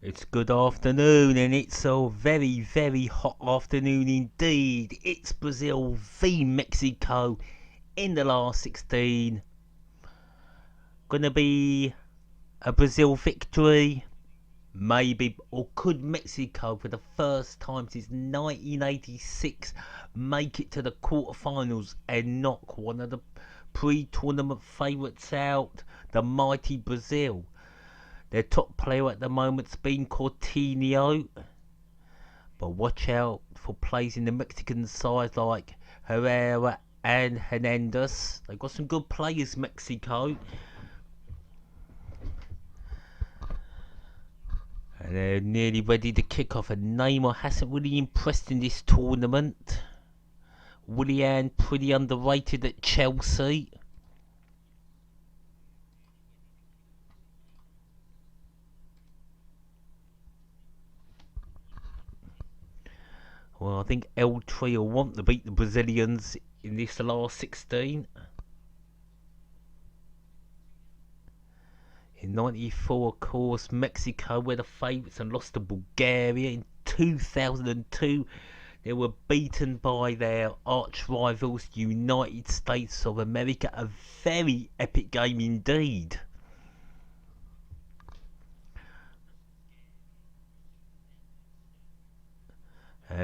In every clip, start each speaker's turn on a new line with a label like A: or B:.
A: It's good afternoon, and it's a very, very hot afternoon indeed. It's Brazil v Mexico in the last 16. Gonna be a Brazil victory, maybe, or could Mexico, for the first time since 1986, make it to the quarterfinals and knock one of the pre-tournament favourites out, the mighty Brazil? Their top player at the moment's been Coutinho, but watch out for players in the Mexican side like Herrera and Hernandez. They've got some good players, Mexico. And they're nearly ready to kick off, and Neymar hasn't really impressed in this tournament. Willian pretty underrated at Chelsea. Well, I think El Tri will want to beat the Brazilians in this last 16. In 94, of course, Mexico were the favourites and lost to Bulgaria. In 2002, they were beaten by their arch rivals, United States of America. A very epic game indeed.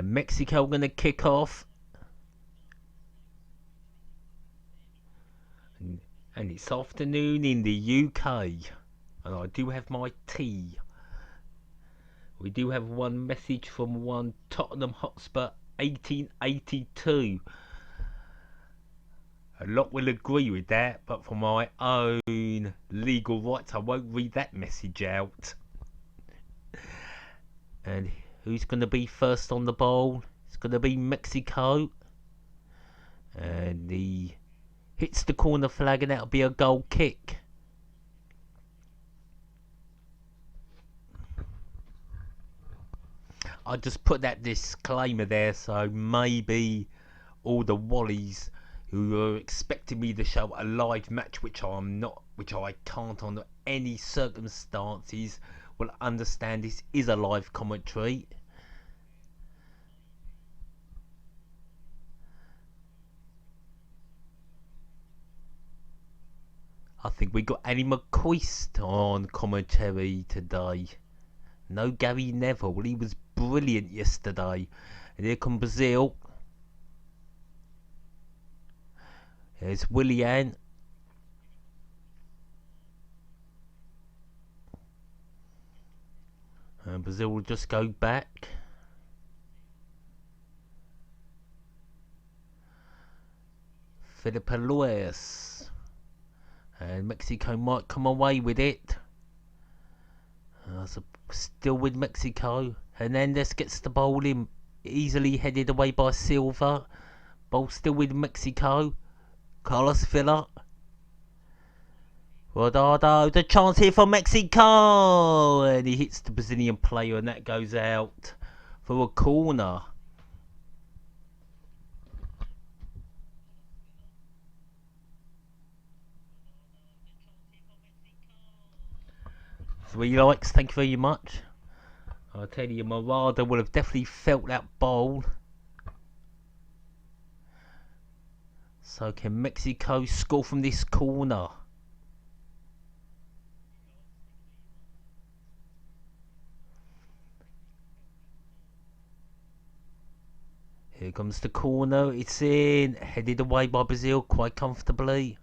A: Mexico going to kick off. And it's afternoon in the UK. And I do have my tea. We do have one message from one Tottenham Hotspur 1882. A lot will agree with that, but for my own legal rights, I won't read that message out. And who's going to be first on the ball? It's going to be Mexico. And he hits the corner flag, and that'll be a goal kick. I just put that disclaimer there, so maybe all the Wallies who are expecting me to show a live match, which I'm not, which I can't under any circumstances, will understand this is a live commentary. I think we got Annie McQuist on commentary today. No Gary Neville. Well, he was brilliant yesterday. And here comes Brazil. There's Willian. And Brazil will just go back. Filipe. And Mexico might come away with it. So still with Mexico. Hernandez gets the ball in, easily headed away by Silva. Ball still with Mexico. Carlos Vela. Guardado, the chance here for Mexico, and he hits the Brazilian player, and that goes out for a corner. Three likes, thank you very much. I'll tell you, Miranda would have definitely felt that ball. So can Mexico score from this corner? Here comes the corner, it's in, headed away by Brazil quite comfortably.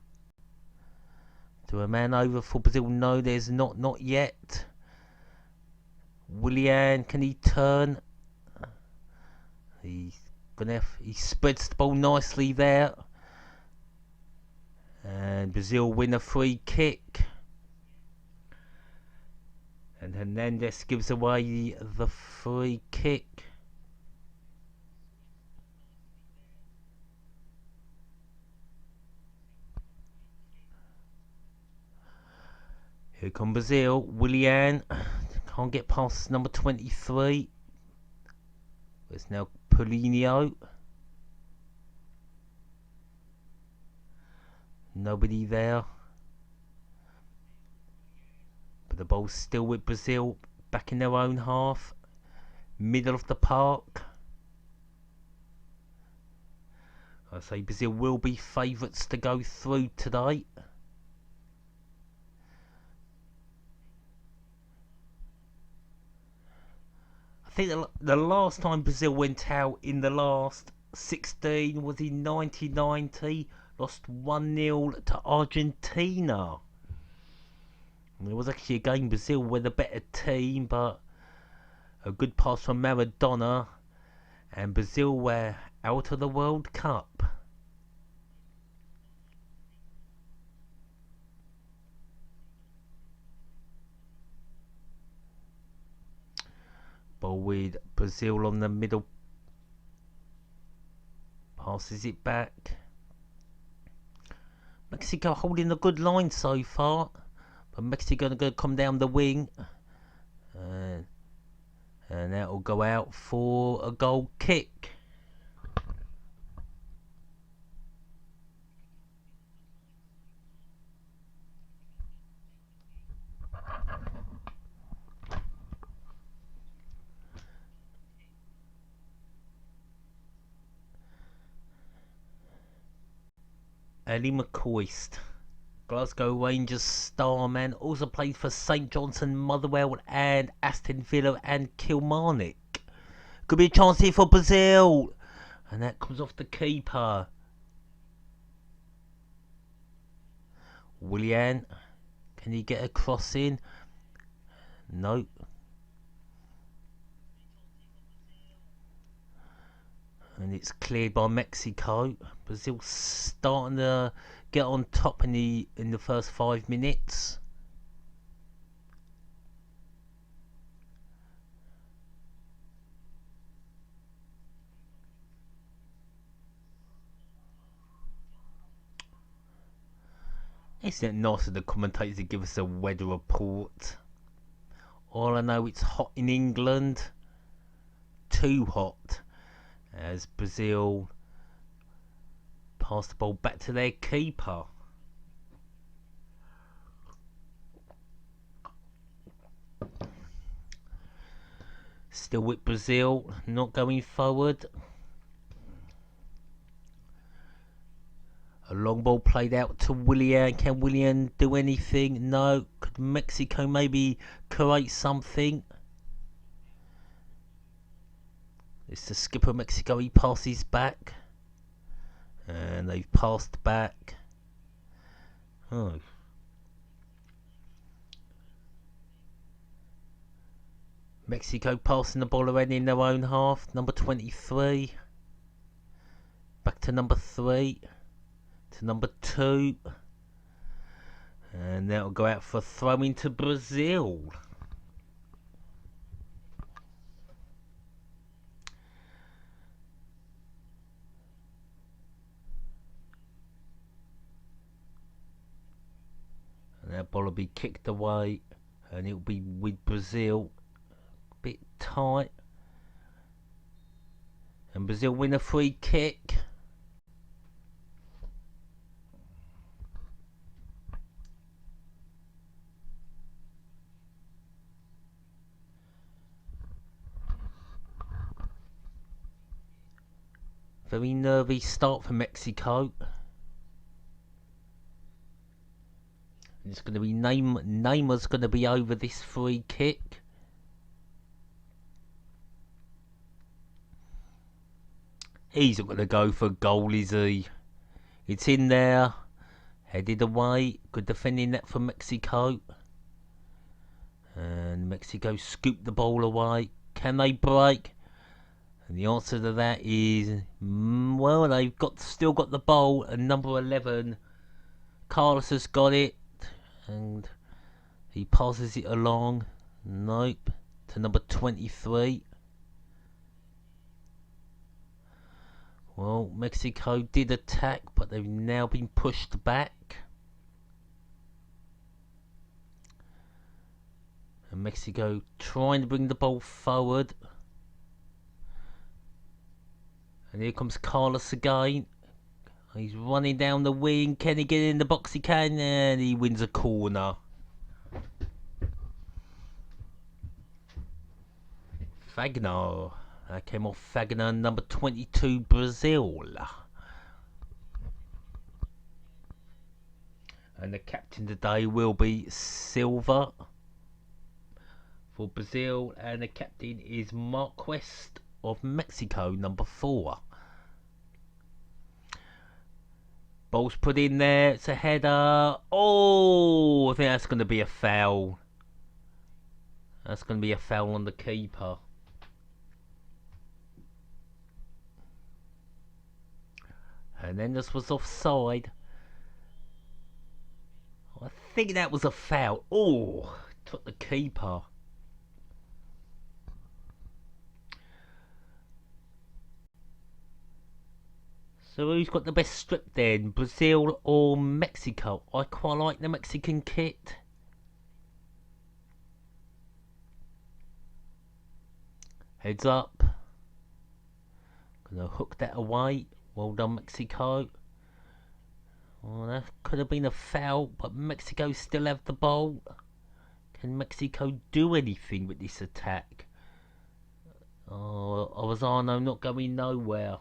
A: Do a man over for Brazil? No, there's not yet. Willian, can he turn? He spreads the ball nicely there. And Brazil win a free kick. And Hernandez gives away the free kick. Here comes Brazil. Willian can't get past number 23. It's now Paulinho. Nobody there. But the ball's still with Brazil. back in their own half. Middle of the park. I say Brazil will be favourites to go through today. I think the last time Brazil went out in the last 16 was in 1990. Lost 1-0 to Argentina. It was actually a game Brazil were the better team, but a good pass from Maradona, and Brazil were out of the World Cup. Ball with Brazil on the middle. Passes it back. Mexico holding a good line so far. But Mexico going to come down the wing. And that will go out for a goal kick. Eddie McCoist, Glasgow Rangers star man, also played for St Johnstone, Motherwell and Aston Villa and Kilmarnock. Could be a chance here for Brazil, and that comes off the keeper. Willian, can he get a cross in? No. And it's cleared by Mexico. Brazil starting to get on top in the first 5 minutes. Isn't it nice of the commentators to give us a weather report? All I know, it's hot in England. Too hot. As Brazil pass the ball back to their keeper. Still with Brazil, not going forward. A long ball played out to Willian. Can Willian do anything? No. Could Mexico maybe create something? It's the skipper of Mexico. He passes back. And they've passed back. Oh. Mexico passing the ball already in their own half. Number 23. Back to number 3. To number 2. And that'll go out for throwing to Brazil. And that ball will be kicked away, and it'll be with Brazil. A bit tight. And Brazil win a free kick. Very nervy start for Mexico. It's going to be Neymar's going to be over this free kick. He's not going to go for a goal, is he? It's in there. Headed away. Good defending that for Mexico. And Mexico scooped the ball away. Can they break? And the answer to that is, well, they've still got the ball. And number 11, Carlos has got it. And he passes it along. Nope. To number 23. Well, Mexico did attack, but they've now been pushed back. And Mexico trying to bring the ball forward. And here comes Carlos again. He's running down the wing. Can he get in the box? He can, and he wins a corner. Fagner. That came off Fagner, number 22, Brazil. And the captain today will be Silva for Brazil. And the captain is Marquez of Mexico, number 4. Ball's put in there. It's a header. Oh, I think that's going to be a foul. That's going to be a foul on the keeper. And then this was offside. I think that was a foul. Oh, took the keeper. So who's got the best strip then? Brazil or Mexico? I quite like the Mexican kit. Heads up. Gonna hook that away. Well done, Mexico. Well, that could have been a foul, but Mexico still have the ball. Can Mexico do anything with this attack? Oh, Lozano not going nowhere.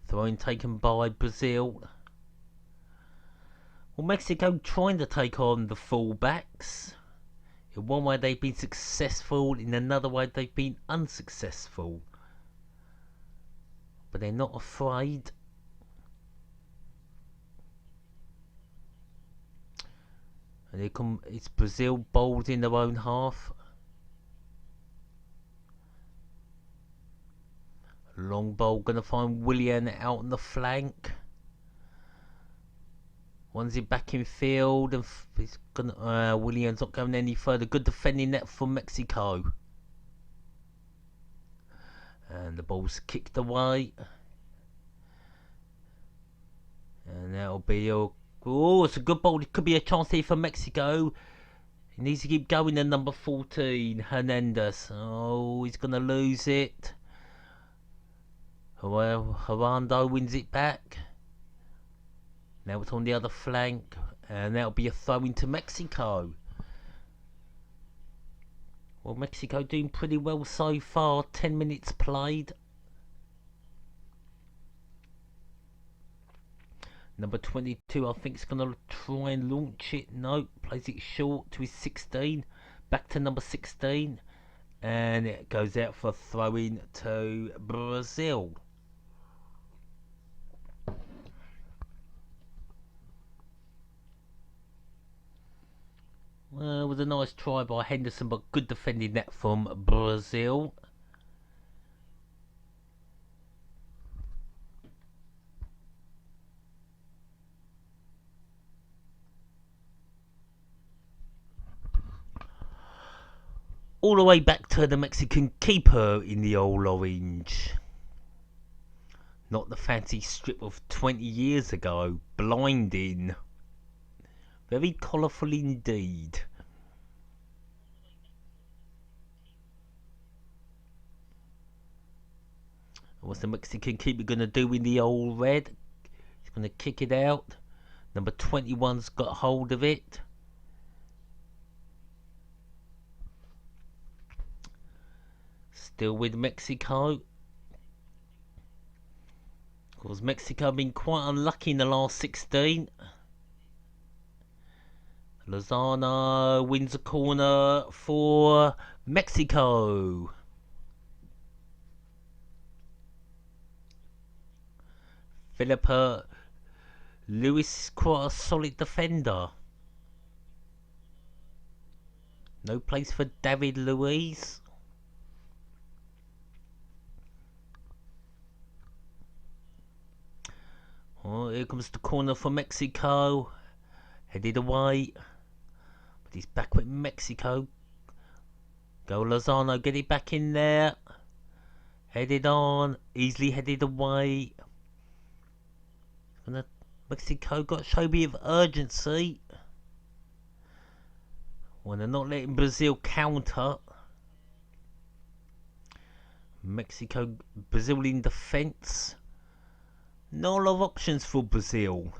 A: Throw-in taken by Brazil. Well, Mexico trying to take on the fullbacks. In one way they've been successful, in another way they've been unsuccessful. But they're not afraid. And here come, it's Brazil bowled in their own half. Long ball, gonna find Willian out on the flank. One's it back in field, and he's gonna. Willian's not going any further. Good defending that from Mexico. And the ball's kicked away. And that'll be a. Oh, it's a good ball. It could be a chance here for Mexico. He needs to keep going. The number 14, Hernandez. Oh, he's gonna lose it. Well, Miranda wins it back. Now it's on the other flank, and that'll be a throw into Mexico. Well, Mexico doing pretty well so far. 10 minutes played. Number 22, I think, is going to try and launch it. No, plays it short to his 16. Back to number 16. And it goes out for a throw-in to Brazil. Well, it was a nice try by Henderson, but good defending that from Brazil. All the way back to the Mexican keeper in the old orange. Not the fancy strip of 20 years ago. Blinding. Very colourful indeed. What's the Mexican keeper going to do in the old red? He's going to kick it out. Number 21's got hold of it. Still with Mexico. Of course, Mexico have been quite unlucky in the last 16. Lozano wins a corner for Mexico. Filipe Luis is quite a solid defender. No place for David Luiz. Oh, here comes the corner for Mexico. Headed away. But he's back with Mexico. Go Lozano, get it back in there. Headed on. Easily headed away. Mexico got to show a bit of urgency. When they're not letting Brazil counter. Mexico, Brazil in defence. Not a lot of options for Brazil.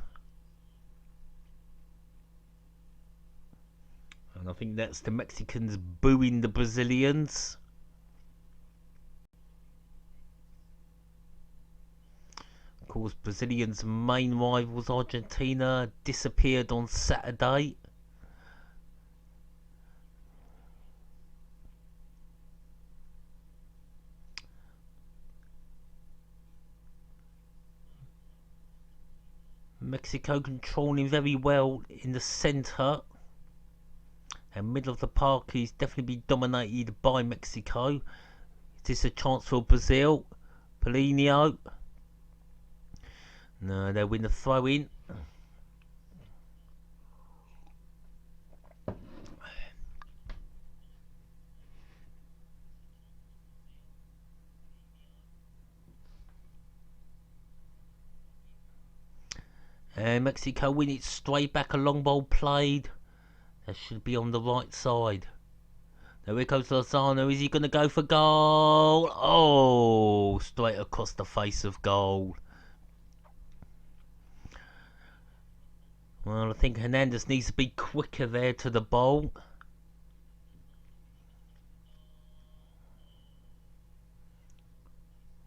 A: And I think that's the Mexicans booing the Brazilians. Of course, Brazilians' main rivals, Argentina, disappeared on Saturday. Mexico controlling very well in the centre. And middle of the park is definitely be dominated by Mexico. Is this a chance for Brazil? Paulinho. No, they'll win the throw in. And Mexico win it straight back. A long ball played. That should be on the right side. There we goes Lozano. Is he going to go for goal? Oh, straight across the face of goal. Well, I think Hernandez needs to be quicker there to the ball.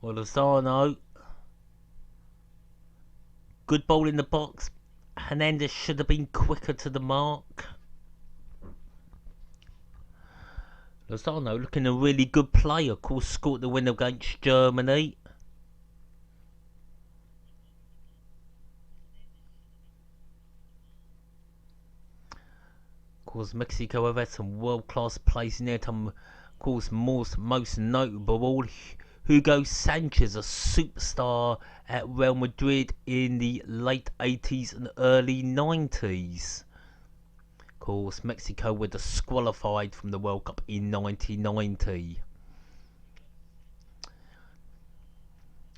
A: Well, Lozano. Good ball in the box. Hernandez should have been quicker to the mark. Lozano looking a really good player. Of course, scored the win against Germany. Of course, Mexico have had some world-class players in there. Of course, most notable, Hugo Sanchez, a superstar at Real Madrid in the late 80s and early 90s. Of course, Mexico were disqualified from the World Cup in 1990.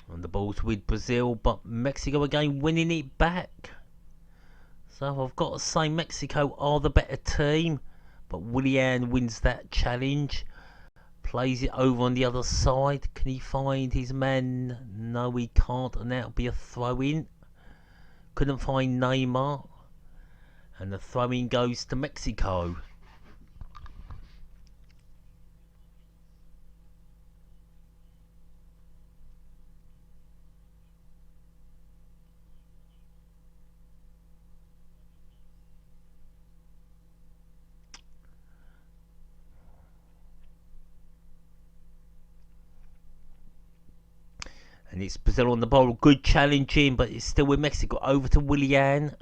A: And the ball's with Brazil, but Mexico again winning it back. So I've got to say Mexico are the better team, but Willian wins that challenge. Plays it over on the other side. Can he find his man? No, he can't, and that'll be a throw-in. Couldn't find Neymar. And the throw-in goes to Mexico. And it's Brazil on the ball. Good challenging, but it's still with Mexico. Over to Willian.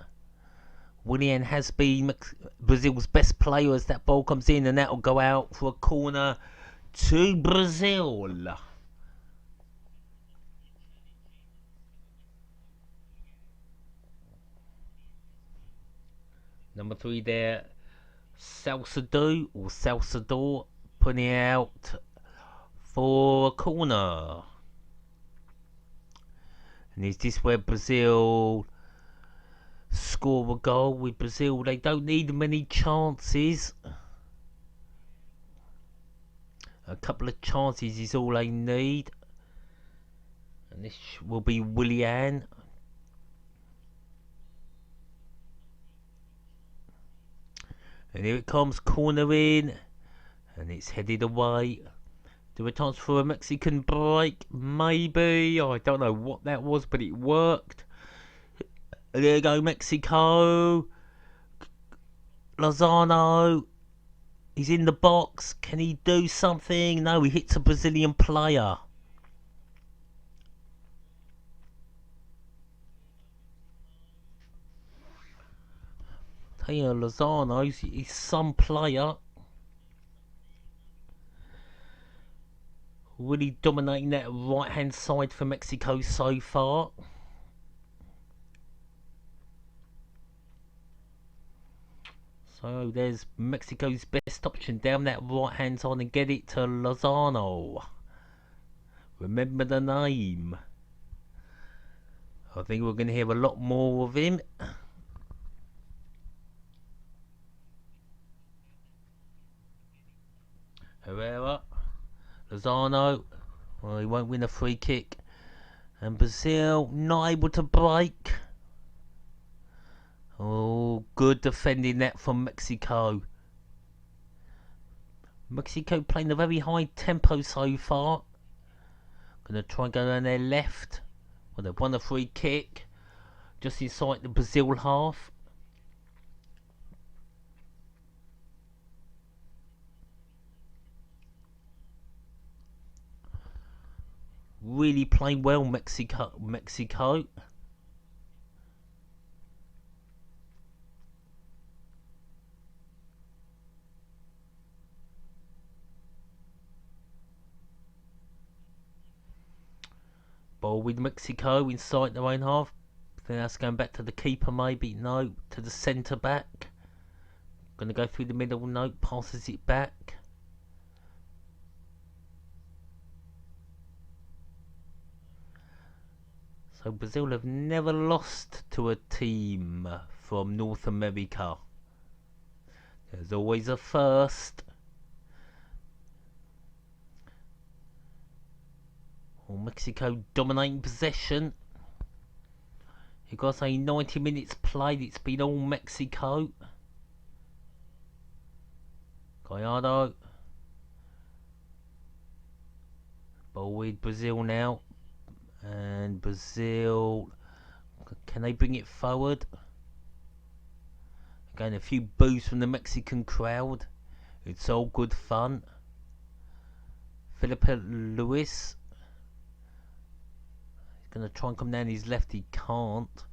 A: Willian has been Brazil's best player as that ball comes in, and that'll go out for a corner to Brazil. Number 3 there, Salcedo, putting it out for a corner. And is this where Brazil score a goal? With Brazil, they don't need many chances. A couple of chances is all they need. And this will be Willian. And here it comes, corner in. And it's headed away. Do a chance for a Mexican break? Maybe. I don't know what that was, but it worked. There you go, Mexico. Lozano. He's in the box. Can he do something? No, he hits a Brazilian player. Hey, Lozano, he's some player. Really dominating that right hand side for Mexico so far. So there's Mexico's best option down that right hand side and get it to Lozano. Remember the name. I think we're going to hear a lot more of him. Herrera. Lozano. Well, he won't win a free kick. And Brazil not able to break. Oh, good defending that from Mexico. Mexico playing a very high tempo so far. Gonna try and go down their left. Well, they've won a free kick. Just inside the Brazil half. Really playing well, Mexico. Ball with Mexico inside their own half. Then that's going back to the keeper, maybe. No, to the centre back. Going to go through the middle. No, passes it back. So Brazil have never lost to a team from North America. There's always a first. Well, Mexico dominating possession. You've got to say 90 minutes played. It's been all Mexico. Gallardo. Ball with Brazil now. And Brazil, can they bring it forward? Again, a few boos from the Mexican crowd. It's all good fun. Filipe Luis. He's going to try and come down his left. He can't.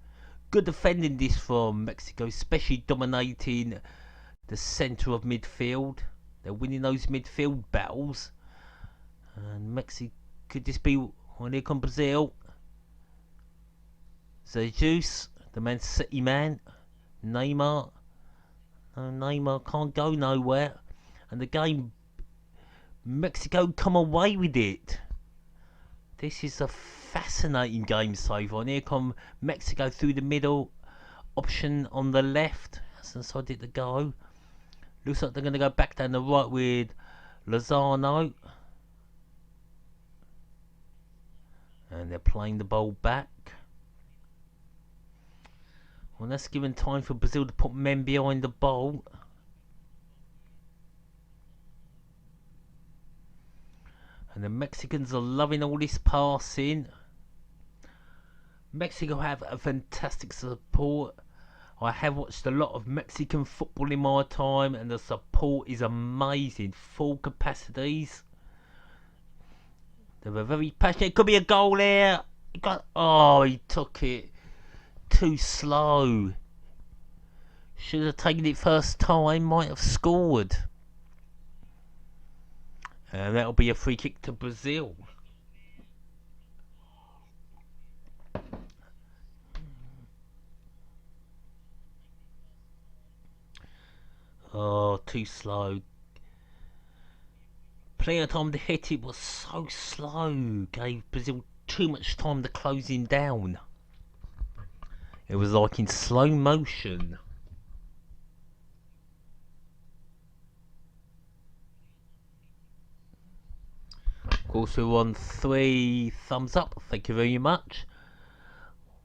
A: Good defending this from Mexico, especially dominating the centre of midfield. They're winning those midfield battles. And Mexico, could this be... Well, here comes Brazil. Jesus, the Man City man. Neymar. No, Neymar can't go nowhere. And the game, Mexico come away with it. This is a fascinating game so far. And here come Mexico through the middle. Option on the left. Has decided to go. Looks like they're going to go back down the right with Lozano. And they're playing the ball back. Well, that's given time for Brazil to put men behind the ball. And the Mexicans are loving all this passing. Mexico have a fantastic support. I have watched a lot of Mexican football in my time, and the support is amazing. Full capacities. They were very passionate. It could be a goal there. Oh, he took it too slow. Should have taken it first time. Might have scored. And that'll be a free kick to Brazil. Oh, too slow. Plenty of time to hit it, was so slow. Gave Brazil too much time to close him down. It was like in slow motion. Of course, we're on 3 thumbs up. Thank you very much.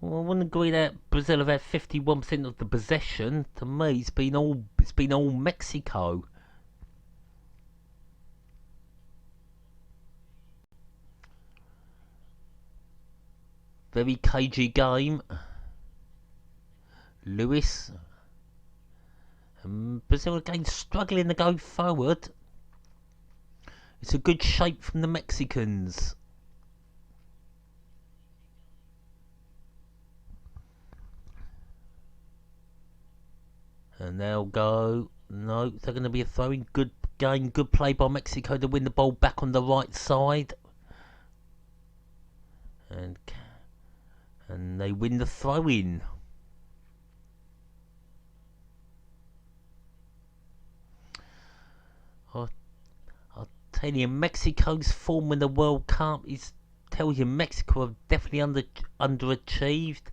A: Well, I wouldn't agree that Brazil have had 51% of the possession. To me, it's been all Mexico. Very cagey game. Lewis. Brazil again struggling to go forward. It's a good shape from the Mexicans. And they'll go. No, they're going to be a throwing. Good game, good play by Mexico to win the ball back on the right side. And they win the throw-in. I'll tell you, Mexico's form in the World Cup tells you Mexico have definitely underachieved.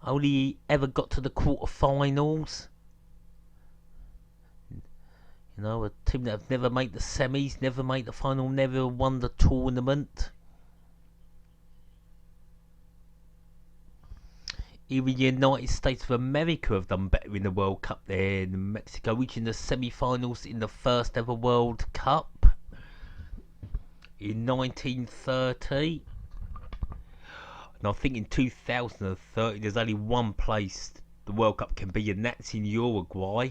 A: Only ever got to the quarterfinals. You You know, a team that have never made the semis, never made the final, never won the tournament. Even the United States of America have done better in the World Cup than Mexico, reaching the semi-finals in the first ever World Cup in 1930. And I think in 2030 there's only one place the World Cup can be, and that's in Uruguay.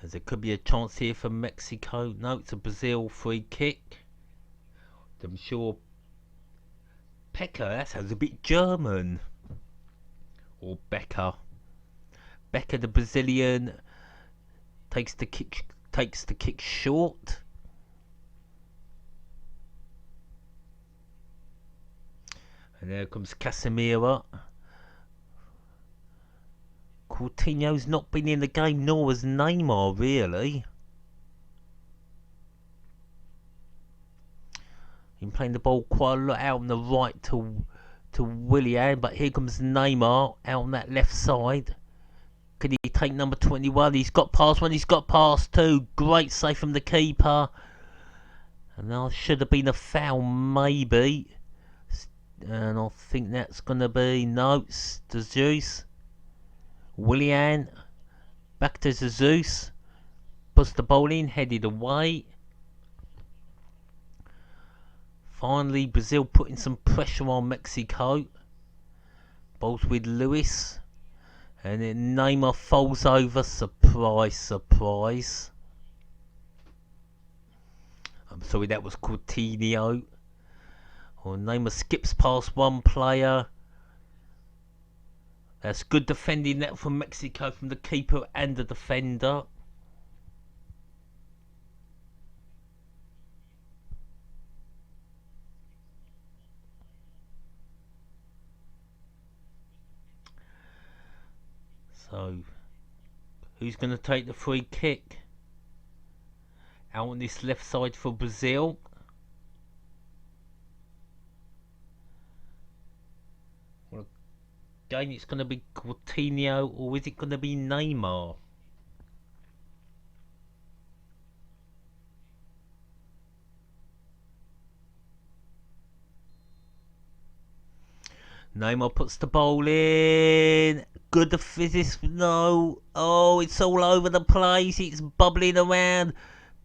A: As there could be a chance here for Mexico. No, it's a Brazil free kick. I'm sure Becker, that sounds a bit German. Or Becker. Becker, the Brazilian, takes the kick short. And there comes Casemiro. Coutinho's not been in the game, nor has Neymar, really. Been playing the ball quite a lot out on the right to Willian, but here comes Neymar out on that left side. Could he take number 21? He's got past one, he's got past two. Great save from the keeper. And that should have been a foul, maybe. And I think that's going to be, no, it's Jesus. Willian, back to Jesus. Puts the ball in, headed away. Finally, Brazil putting some pressure on Mexico. Ball's with Luis. And then Neymar falls over. Surprise, surprise. I'm sorry, that was Coutinho. Well, Neymar skips past one player. That's good defending that from Mexico, from the keeper and the defender. So, who's going to take the free kick? Out on this left side for Brazil. Well, again, it's going to be Coutinho, or is it going to be Neymar? Neymar puts the ball in. Good physics. No. Oh, it's all over the place. It's bubbling around.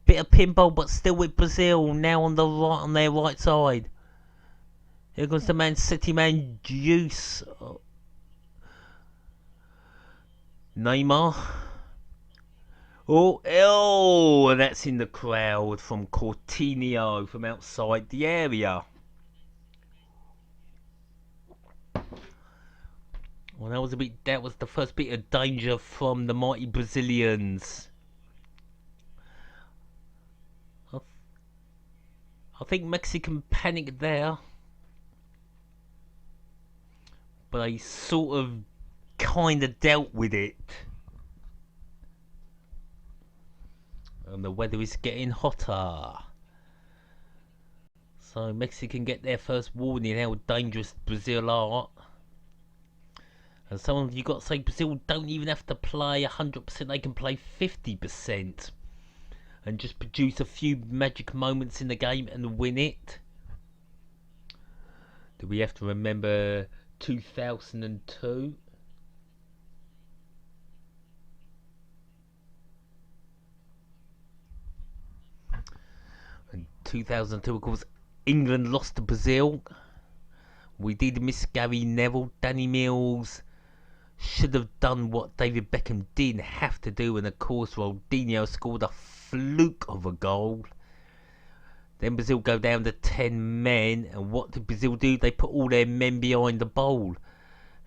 A: Bit of pinball, but still with Brazil. Now on the right, on their right side. Here comes the Man City man, Juice. Neymar. Oh, and that's in the crowd from Coutinho from outside the area. Well, that was the first bit of danger from the mighty Brazilians. I think Mexican panicked there, but they sort of kind of dealt with it. And the weather is getting hotter. So Mexican get their first warning how dangerous Brazil are. And some of you got to say Brazil don't even have to play 100%, they can play 50%. And just produce a few magic moments in the game and win it. Do we have to remember 2002? In 2002, of course, England lost to Brazil. We did miss Gary Neville. Danny Mills should have done what David Beckham didn't have to do, and of course Ronaldinho scored a fluke of a goal. Then Brazil go down to 10 men, and what did Brazil do? They put all their men behind the ball.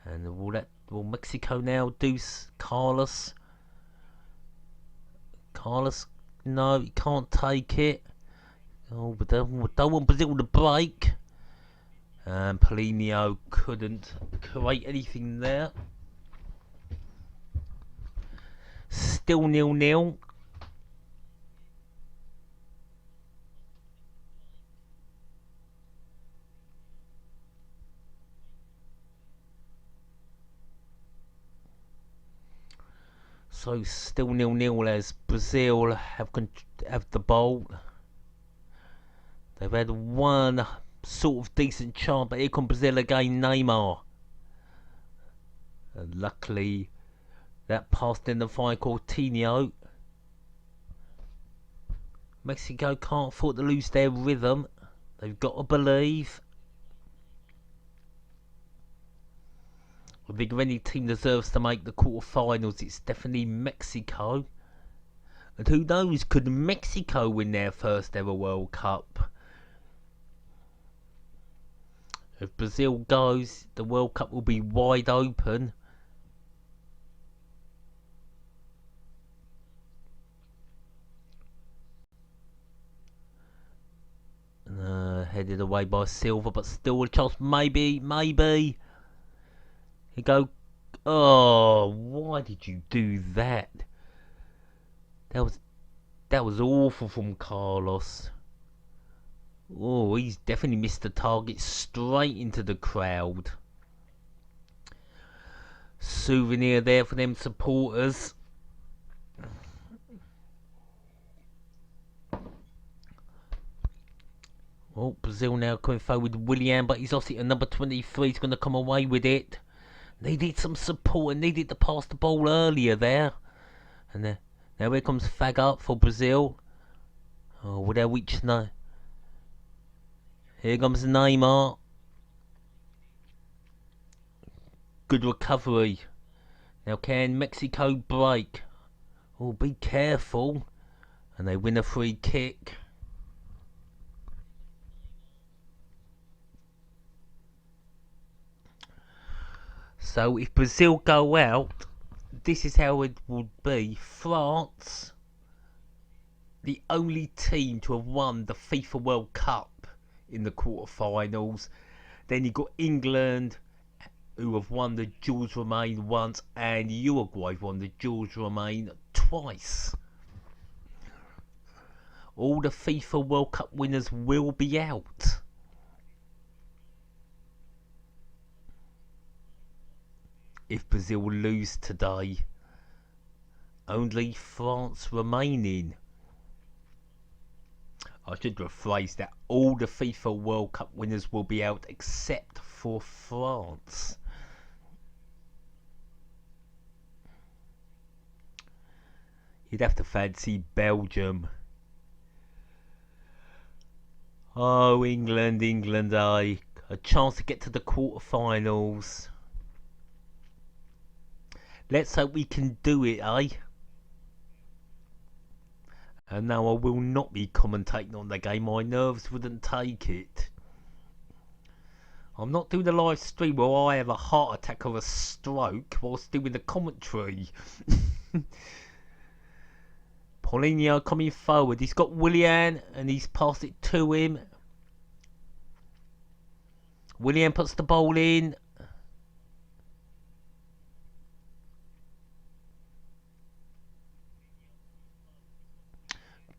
A: And will Mexico now do Carlos? No, he can't take it. Oh, but don't want Brazil to break. And Paulinho couldn't create anything there. Still 0-0. So still 0-0 as Brazil have the ball. They've had one sort of decent chance, but here comes Brazil again, Neymar. And luckily, that passed in the fine Coutinho. Mexico can't afford to lose their rhythm. They've got to believe. I think if any team deserves to make the quarterfinals, it's definitely Mexico. And who knows, could Mexico win their first ever World Cup? If Brazil goes, the World Cup will be wide open. Headed away by Silva, but still a chance. Maybe. You go. Oh, why did you do that? That was awful from Carlos. Oh, he's definitely missed the target straight into the crowd. Souvenir there for them supporters. Oh, Brazil now coming forward with Willian, but he's lost it at number 23. He's going to come away with it. Needed some support and needed to pass the ball earlier there. And now here comes Fagner for Brazil. Oh, will they reach now? Here comes Neymar. Good recovery. Now can Mexico break? Oh, be careful. And they win a free kick. So if Brazil go out, this is how it would be. France, the only team to have won the FIFA World Cup in the quarterfinals. Then you got England, who have won the Jules Rimet once, and Uruguay have won the Jules Rimet twice. All the FIFA World Cup winners will be out. If Brazil lose today, only France remaining. I should rephrase that. All the FIFA World Cup winners will be out except for France. You'd have to fancy Belgium. Oh, England, a chance to get to the quarterfinals. Let's hope we can do it, eh? And now I will not be commentating on the game. My nerves wouldn't take it. I'm not doing a live stream where I have a heart attack or a stroke whilst doing the commentary. Paulinho coming forward. He's got Willian and he's passed it to him. Willian puts the ball in.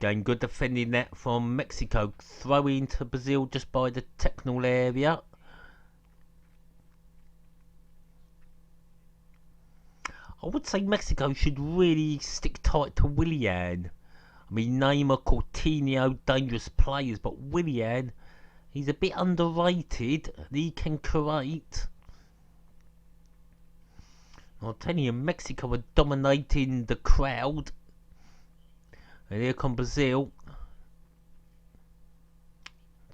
A: Again, good defending that from Mexico. Throw into Brazil just by the technical area. I would say Mexico should really stick tight to Willian. I mean, Neymar, Coutinho, dangerous players, but Willian, he's a bit underrated. He can create. I'll tell you, Mexico are dominating the crowd. And here comes Brazil.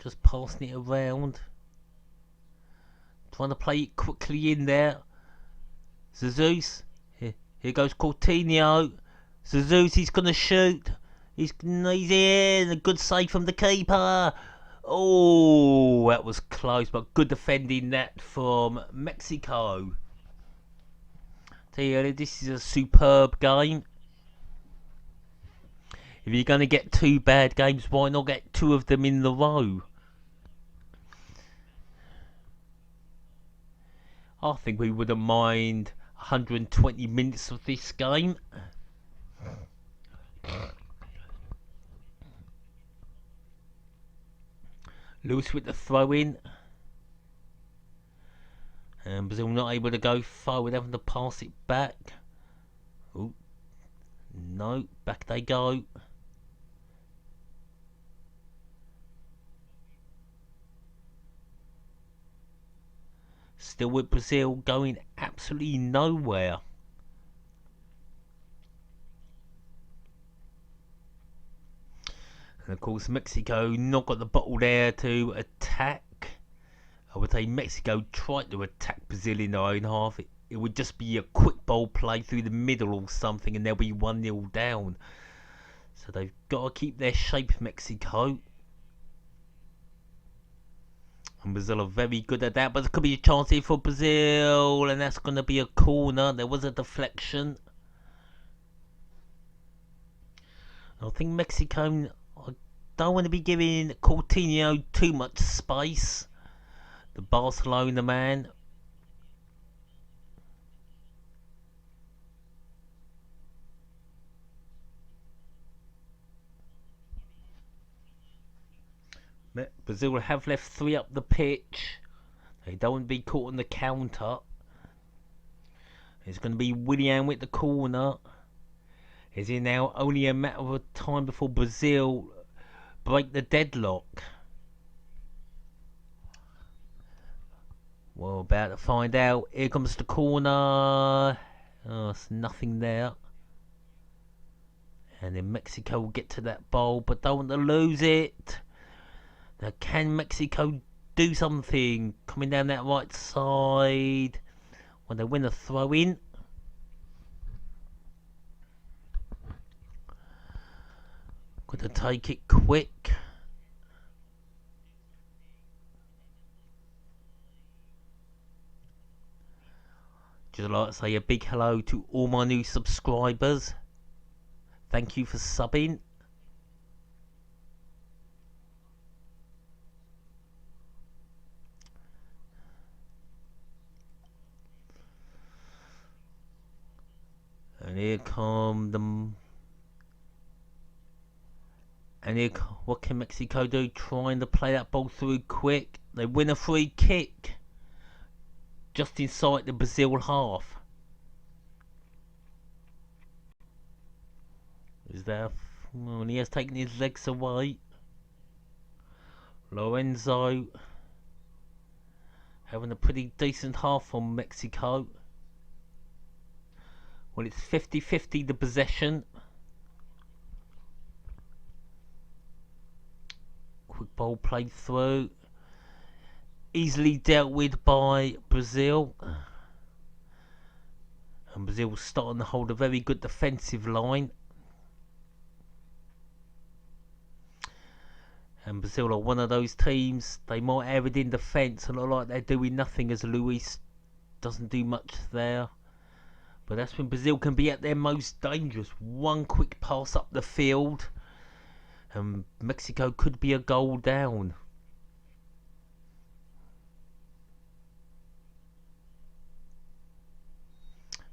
A: Just passing it around. Trying to play it quickly in there. Jesus. Here goes Coutinho. Jesus, he's going to shoot. He's in. A good save from the keeper. Oh, that was close, but good defending that from Mexico. Tell you, this is a superb game. If you're going to get two bad games, why not get two of them in the row? I think we wouldn't mind 120 minutes of this game. Lewis with the throw in. And Brazil not able to go forward, having to pass it back. Ooh, No, back they go. Still with Brazil going absolutely nowhere. And of course Mexico not got the bottle there to attack. I would say Mexico tried to attack Brazil in their own half. It would just be a quick ball play through the middle or something and they'll be 1-0 down. So they've got to keep their shape, Mexico. And Brazil are very good at that, but there could be a chance here for Brazil, and that's going to be a corner. There was a deflection. I think Mexico, I don't want to be giving Coutinho too much space. The Barcelona man. Brazil have left 3 up the pitch. They don't want to be caught on the counter. It's going to be Willian with the corner. Is it now only a matter of time before Brazil break the deadlock? Well, about to find out. Here comes the corner. Oh, there's nothing there. And then Mexico will get to that ball, but don't want to lose it. Now, can Mexico do something? Coming down that right side. When they win a throw-in. Got to take it quick. Just like to say a big hello to all my new subscribers. Thank you for subbing. And here come the... And here, what can Mexico do? Trying to play that ball through quick. They win a free kick. Just inside the Brazil half. Is that... Well, he has taken his legs away. Lorenzo having a pretty decent half from Mexico. Well, it's 50-50 the possession. Quick ball played through. Easily dealt with by Brazil. And Brazil starting to hold a very good defensive line. And Brazil are one of those teams, they might have it in defence and look like they're doing nothing as Luis doesn't do much there. But that's when Brazil can be at their most dangerous. One quick pass up the field and Mexico could be a goal down.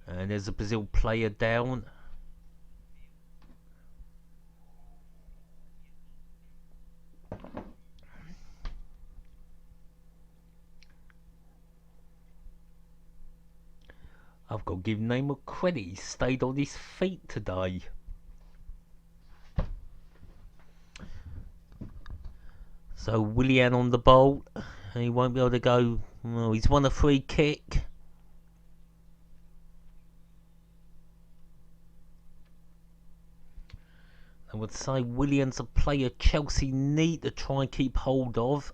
A: And there's a Brazil player down. I've got to give Neymar credit, he stayed on his feet today. So Willian on the ball, and he won't be able to go, well, he's won a free kick. I would say Willian's a player Chelsea need to try and keep hold of.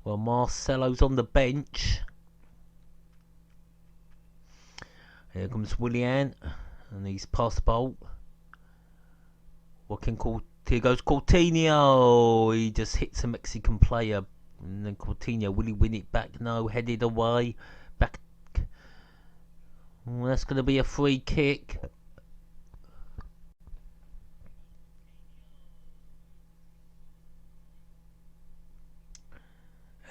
A: Well, Marcelo's on the bench. Here comes Willian, and he's past the ball. What can here goes Coutinho. He just hits a Mexican player, and then Coutinho, will he win it back? No, headed away. Back. Well, that's going to be a free kick.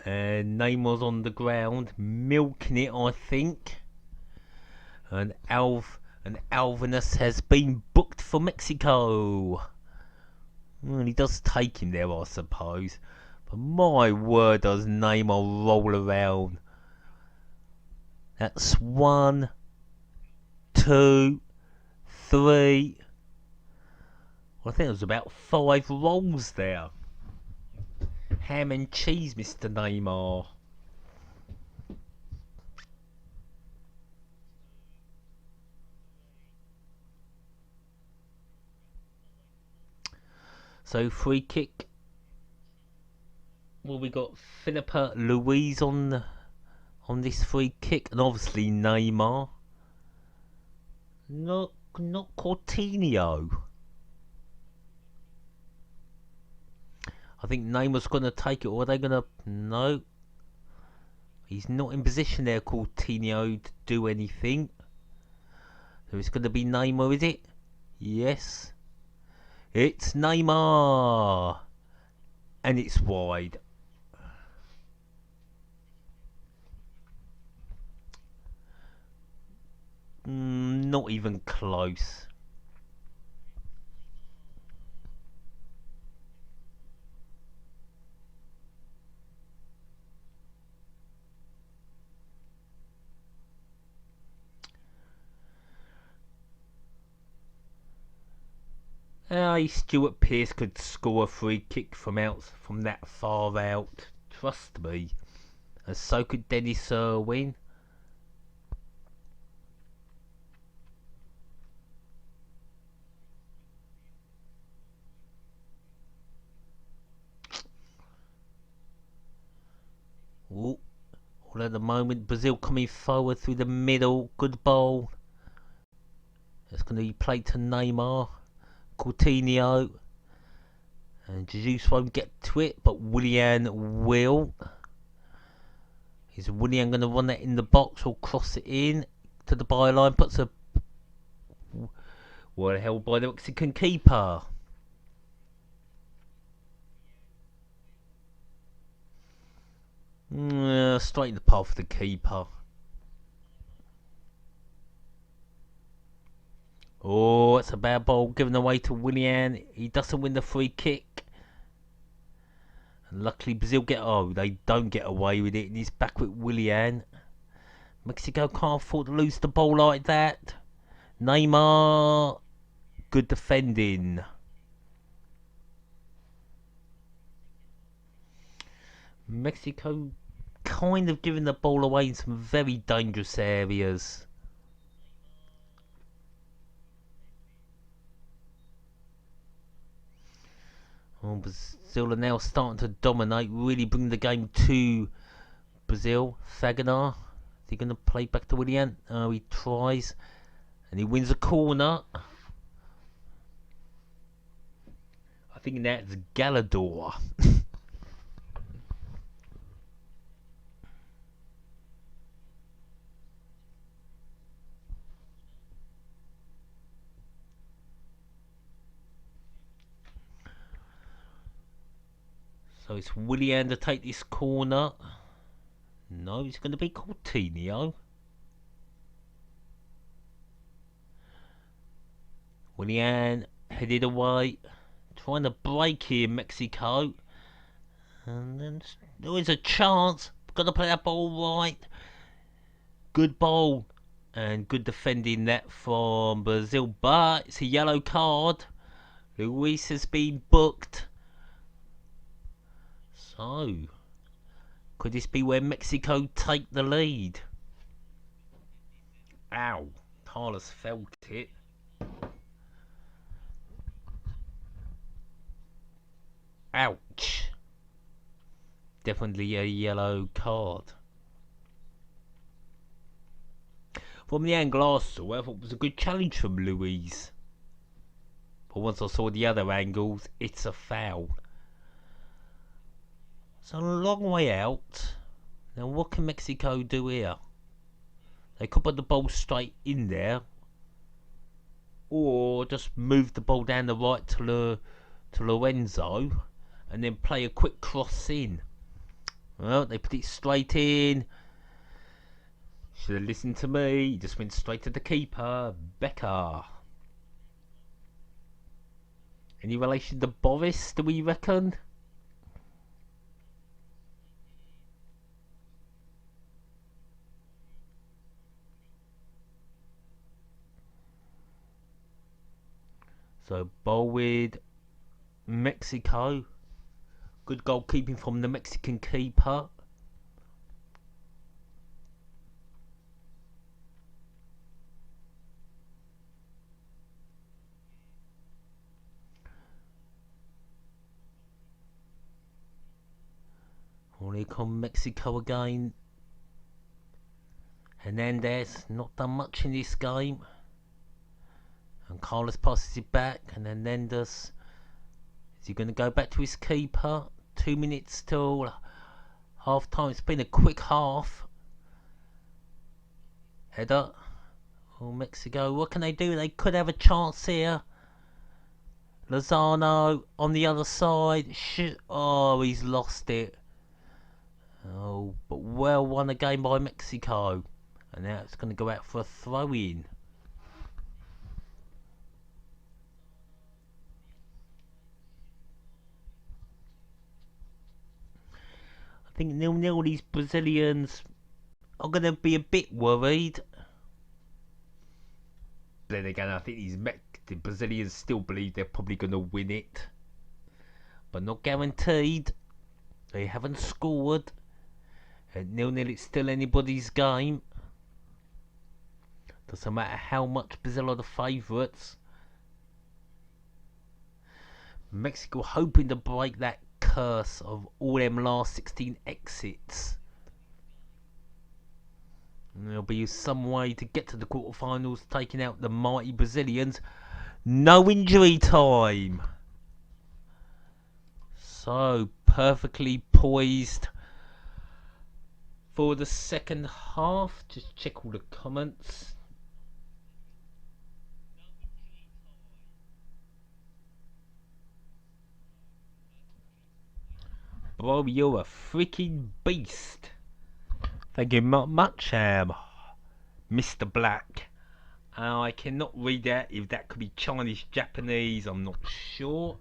A: And Neymar's on the ground, milking it, I think. And Alvarez has been booked for Mexico. Well, he does take him there, I suppose. But my word, does Neymar roll around. That's 1, 2, 3. Well, I think there was about 5 rolls there. Ham and cheese, Mr. Neymar. So free kick. Well, we got Filipe Luis on this free kick, and obviously Neymar. Not Coutinho. I think Neymar's going to take it, or are they going to... No. He's not in position there, Coutinho, to do anything. So it's going to be Neymar, is it? Yes. It's Neymar. And it's wide. Not even close. Stuart Pearce could score a free kick from that far out. Trust me. And so could Dennis Irwin. Ooh. All at the moment, Brazil coming forward through the middle. Good ball. It's going to be played to Neymar. Coutinho. And Jesus won't get to it, but Willian will. Is Willian going to run that in the box or cross it in to the byline? Puts a... Well held by the Mexican keeper. Straight in the path of the keeper. Oh, it's a bad ball given away to Willian. He doesn't win the free kick. And luckily Brazil they don't get away with it, and he's back with Willian. Mexico can't afford to lose the ball like that. Neymar, good defending. Mexico kind of giving the ball away in some very dangerous areas. Oh, Brazil are now starting to dominate, really bring the game to Brazil. Fagner, is he going to play back to Willian? Oh, he tries, and he wins a corner. I think that's Gallardo. So it's Willian to take this corner. No, it's going to be Coutinho. Willian headed away. Trying to break here, Mexico. And then there is a chance. Got to play that ball right. Good ball. And good defending that from Brazil. But it's a yellow card. Luis has been booked. So, could this be where Mexico take the lead? Ow. Carlos felt it. Ouch. Definitely a yellow card. From the angle I saw, I thought it was a good challenge from Luis. But once I saw the other angles, it's a foul. It's a long way out. Now what can Mexico do here? They could put the ball straight in there, or just move the ball down the right to Lorenzo, and then play a quick cross in. Well, they put it straight in. Should have listened to me. He just went straight to the keeper, Becker. Any relation to Boris, do we reckon? So, ball with Mexico. Good goalkeeping from the Mexican keeper. Here come Mexico again. Hernandez, not done much in this game. And Carlos passes it back. And Hernandez, is he going to go back to his keeper? 2 minutes till half time. It's been a quick half. Header. Oh, Mexico, what can they do? They could have a chance here. Lozano on the other side. Oh, he's lost it. Oh, but well won again by Mexico. And now it's going to go out for a throw-in. I think 0-0, these Brazilians are going to be a bit worried. Then again, I think the Brazilians still believe they're probably going to win it. But not guaranteed. They haven't scored. At 0-0, it's still anybody's game. Doesn't matter how much Brazil are the favourites. Mexico hoping to break that curse of all them last 16 exits. And there'll be some way to get to the quarterfinals, taking out the mighty Brazilians. No injury time. So perfectly poised for the second half. Just check all the comments. Bro, you're a freaking beast. Thank you much, Mr. Black. I cannot read that. If that could be Chinese, Japanese, I'm not sure.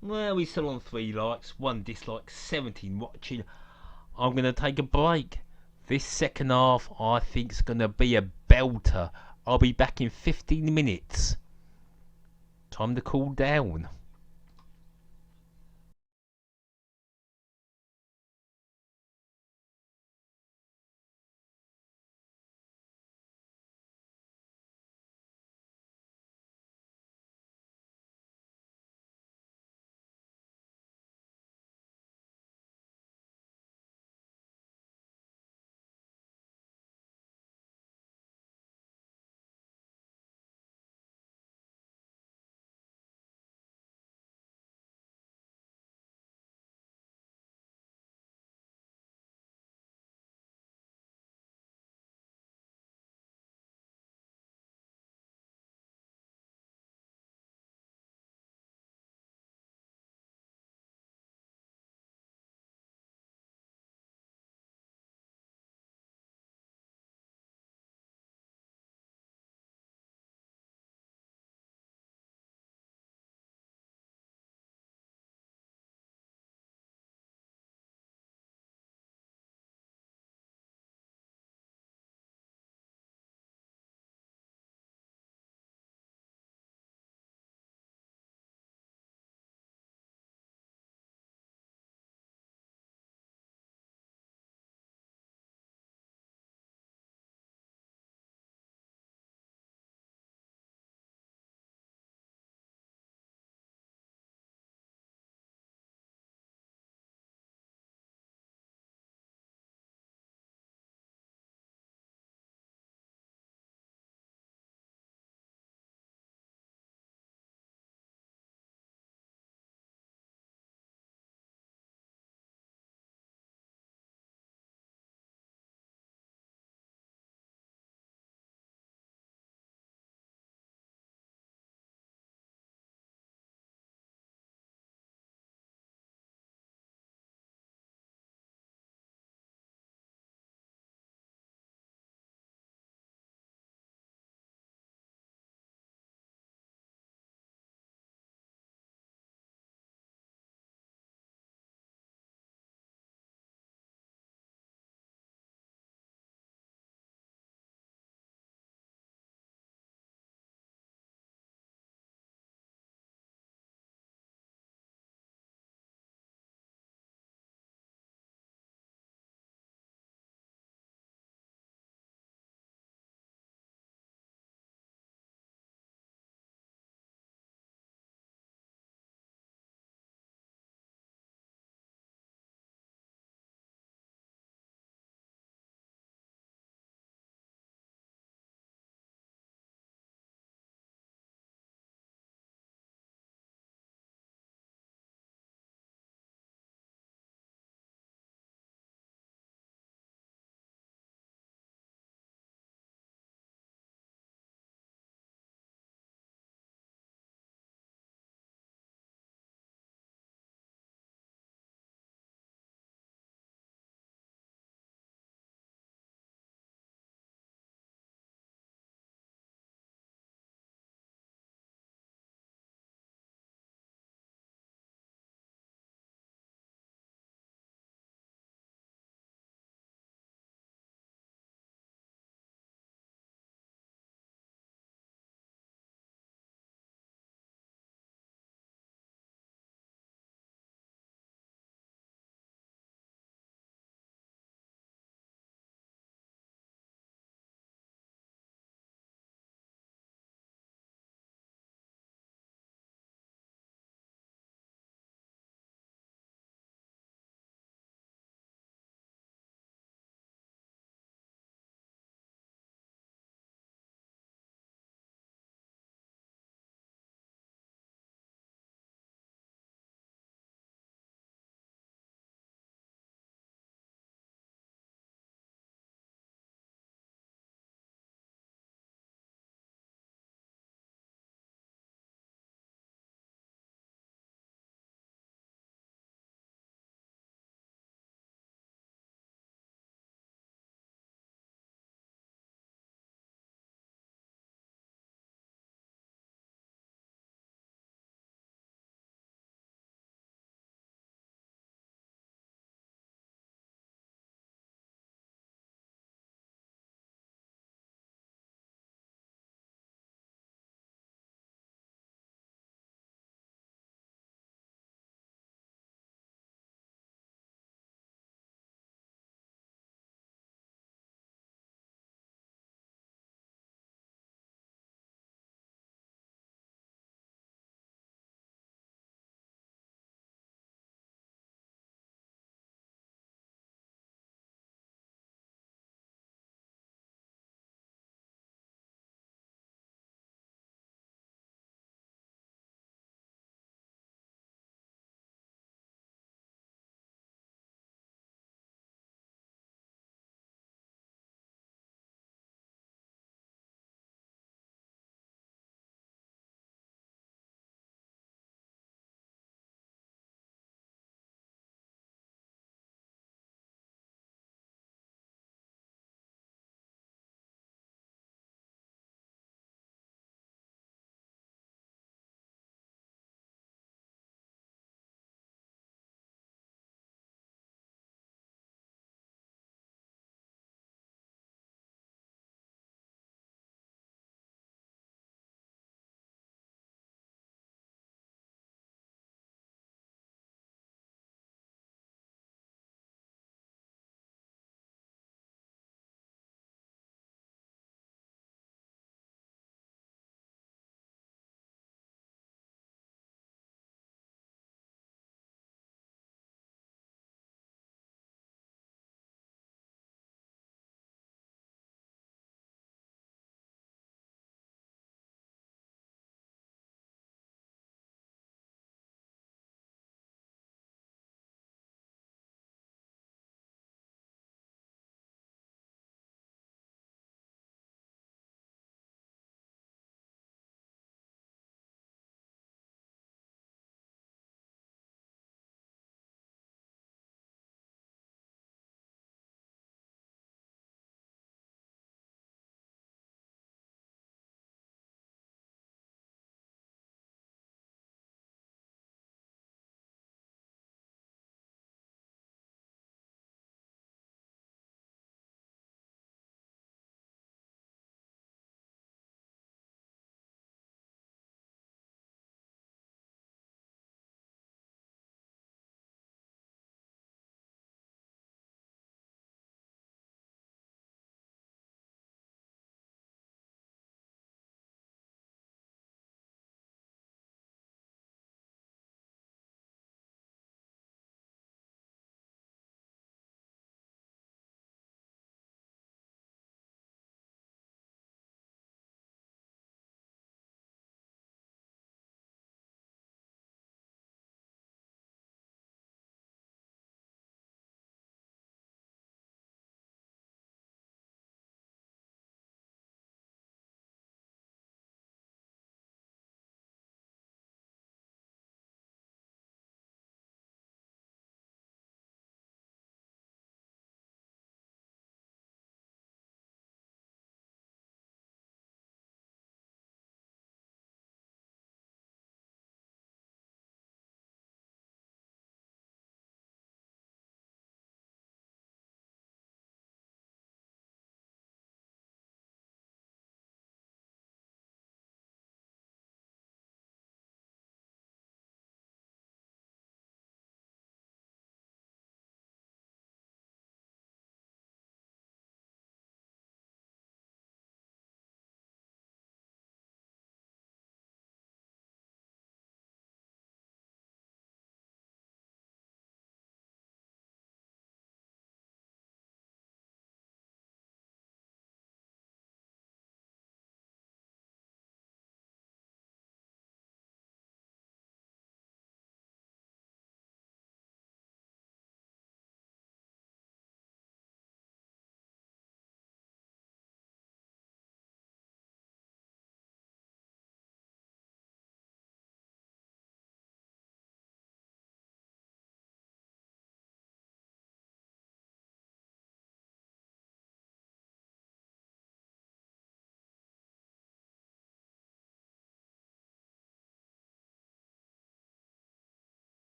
A: Well, we're still on 3 likes, 1 dislike, 17 watching. I'm going to take a break. This second half, I think, is going to be a belter. I'll be back in 15 minutes. Time to cool down.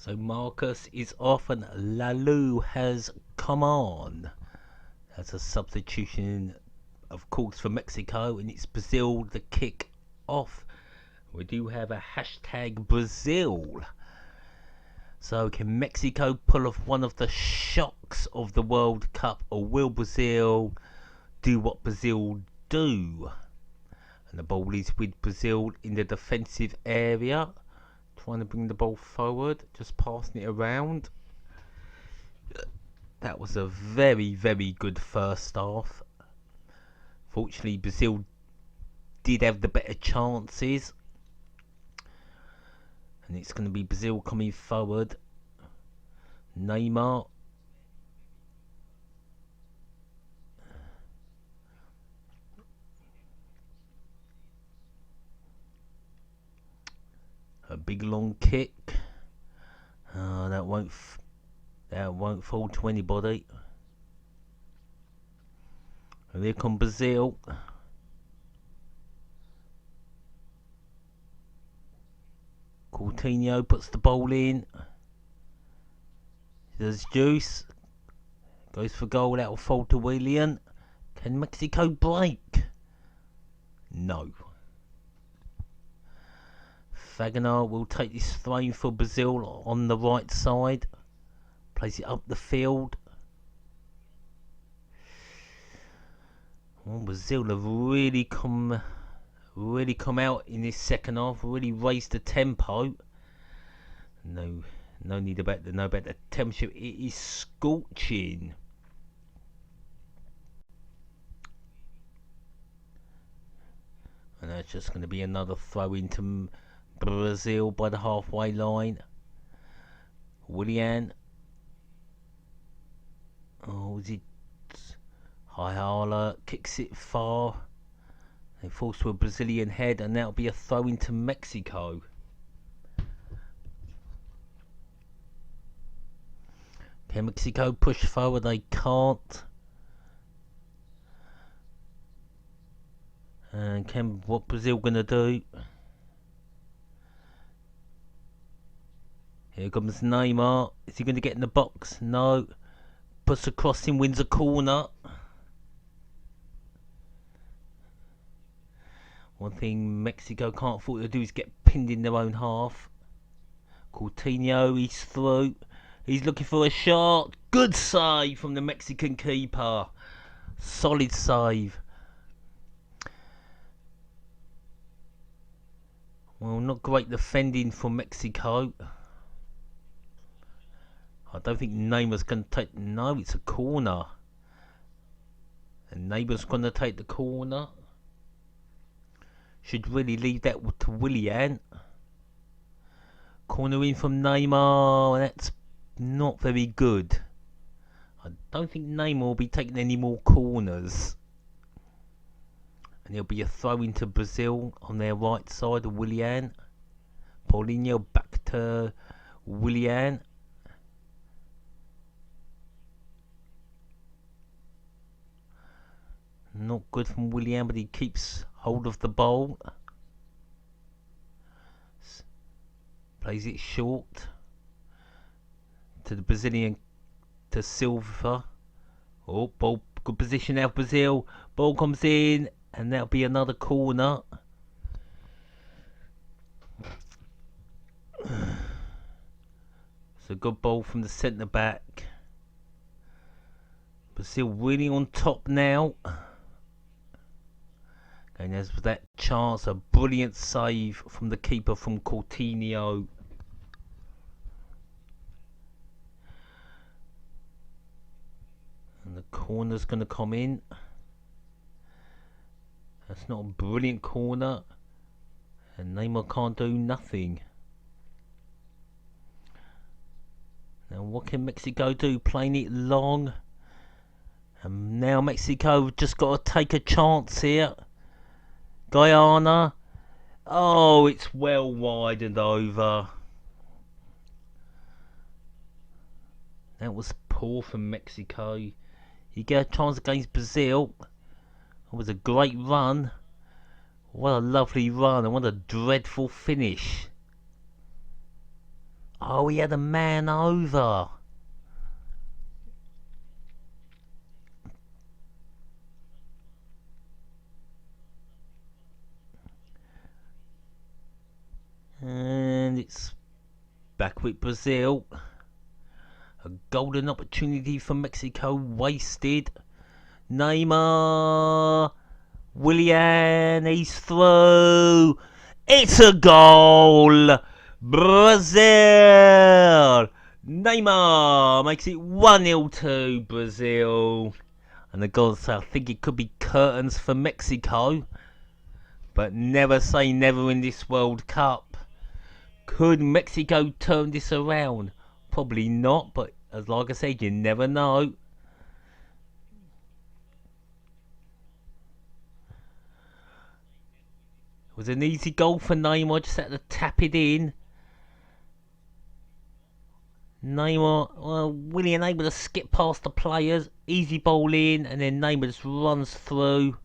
A: So Marquez is off and Layun has come on. That's a substitution, of course, for Mexico, and it's Brazil the kick off. We do have a hashtag Brazil. So can Mexico pull off one of the shocks of the World Cup, or will Brazil do what Brazil do? And the ball is with Brazil in the defensive area, trying to bring the ball forward, just passing it around. That was a very, very good first half. Fortunately, Brazil did have the better chances. And it's going to be Brazil coming forward. Neymar. A big long kick. That won't fall to anybody. And here come Brazil. Coutinho puts the ball in. There's juice. Goes for goal. That will fall to Willian. Can Mexico break? No. Fagner will take this throw for Brazil on the right side. Plays it up the field. Well, Brazil have really come out in this second half. Really raised the tempo. No need about to know about the temperature. It is scorching. And that's just going to be another throw into Brazil by the halfway line. Willian. Oh, is it? Ayala kicks it far. It falls to a Brazilian head, and that'll be a throw into Mexico. Can Mexico push forward? They can't. And what Brazil gonna do? Here comes Neymar. Is he gonna get in the box? No. Puts a crossing, wins a corner. One thing Mexico can't afford to do is get pinned in their own half. Coutinho, he's through. He's looking for a shot. Good save from the Mexican keeper. Solid save. Well, not great defending for Mexico. I don't think Neymar's going to take... No, it's a corner. And Neymar's going to take the corner. Should really leave that to Willian. Corner in from Neymar. That's not very good. I don't think Neymar will be taking any more corners. And there'll be a throw into Brazil on their right side of Willian. Paulinho back to Willian. Not good from Willian, but he keeps hold of the ball. Plays it short to the Brazilian, to Silva. Oh, ball, good position now, Brazil. Ball comes in, and that'll be another corner. It's a good ball from the centre back. Brazil really on top now. And there's that chance, a brilliant save from the keeper from Coutinho. And the corner's going to come in. That's not a brilliant corner. And Neymar can't do nothing. Now what can Mexico do? Playing it long. And now Mexico have just got to take a chance here. Guyana. Oh, it's well wide and over. That was poor from Mexico. You get a chance against Brazil. It was a great run. What a lovely run and what a dreadful finish. Oh, he had a man over. And it's back with Brazil. A golden opportunity for Mexico wasted. Neymar. Willian, he's through. It's a goal. Brazil. Neymar makes it 1-0 to Brazil. And the gods, I think it could be curtains for Mexico. But never say never in this World Cup. Could Mexico turn this around? Probably not, but as like I said, you never know. It was an easy goal for Neymar, just had to tap it in. Neymar, Willian able to skip past the players, easy ball in, and then Neymar just runs through.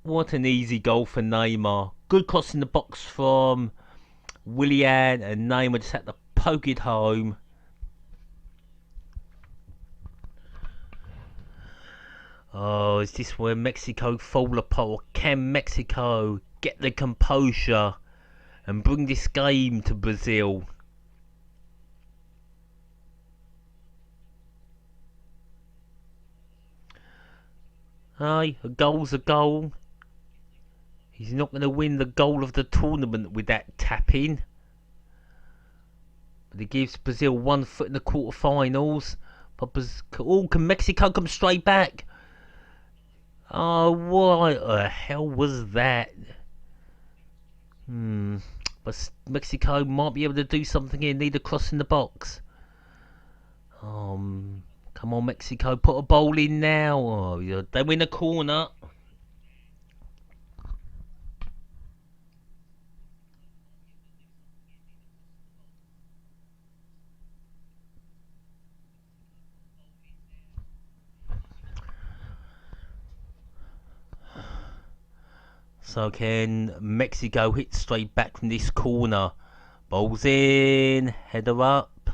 A: What an easy goal for Neymar. Good cross in the box from Willian, and Neymar just had to poke it home. Oh, is this where Mexico fall apart? Can Mexico get the composure and bring this game to Brazil? Aye, a goal's a goal. He's not going to win the goal of the tournament with that tap-in. But it gives Brazil 1 foot in the quarterfinals. But can Mexico come straight back? Oh, what the hell was that? But Mexico might be able to do something here. Need a cross in the box. Come on, Mexico, put a ball in now. Oh, they win a corner. So can Mexico hit straight back from this corner? Ball's in, header up.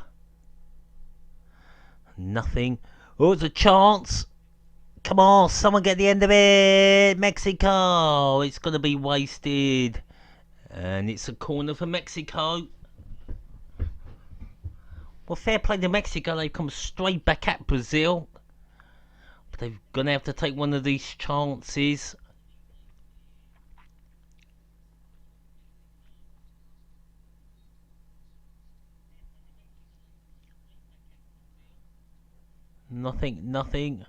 A: Nothing. Oh, it's a chance. Come on, someone get the end of it. Mexico. It's going to be wasted. And it's a corner for Mexico. Well, fair play to Mexico. They've come straight back at Brazil. But they're going to have to take one of these chances. Nothing.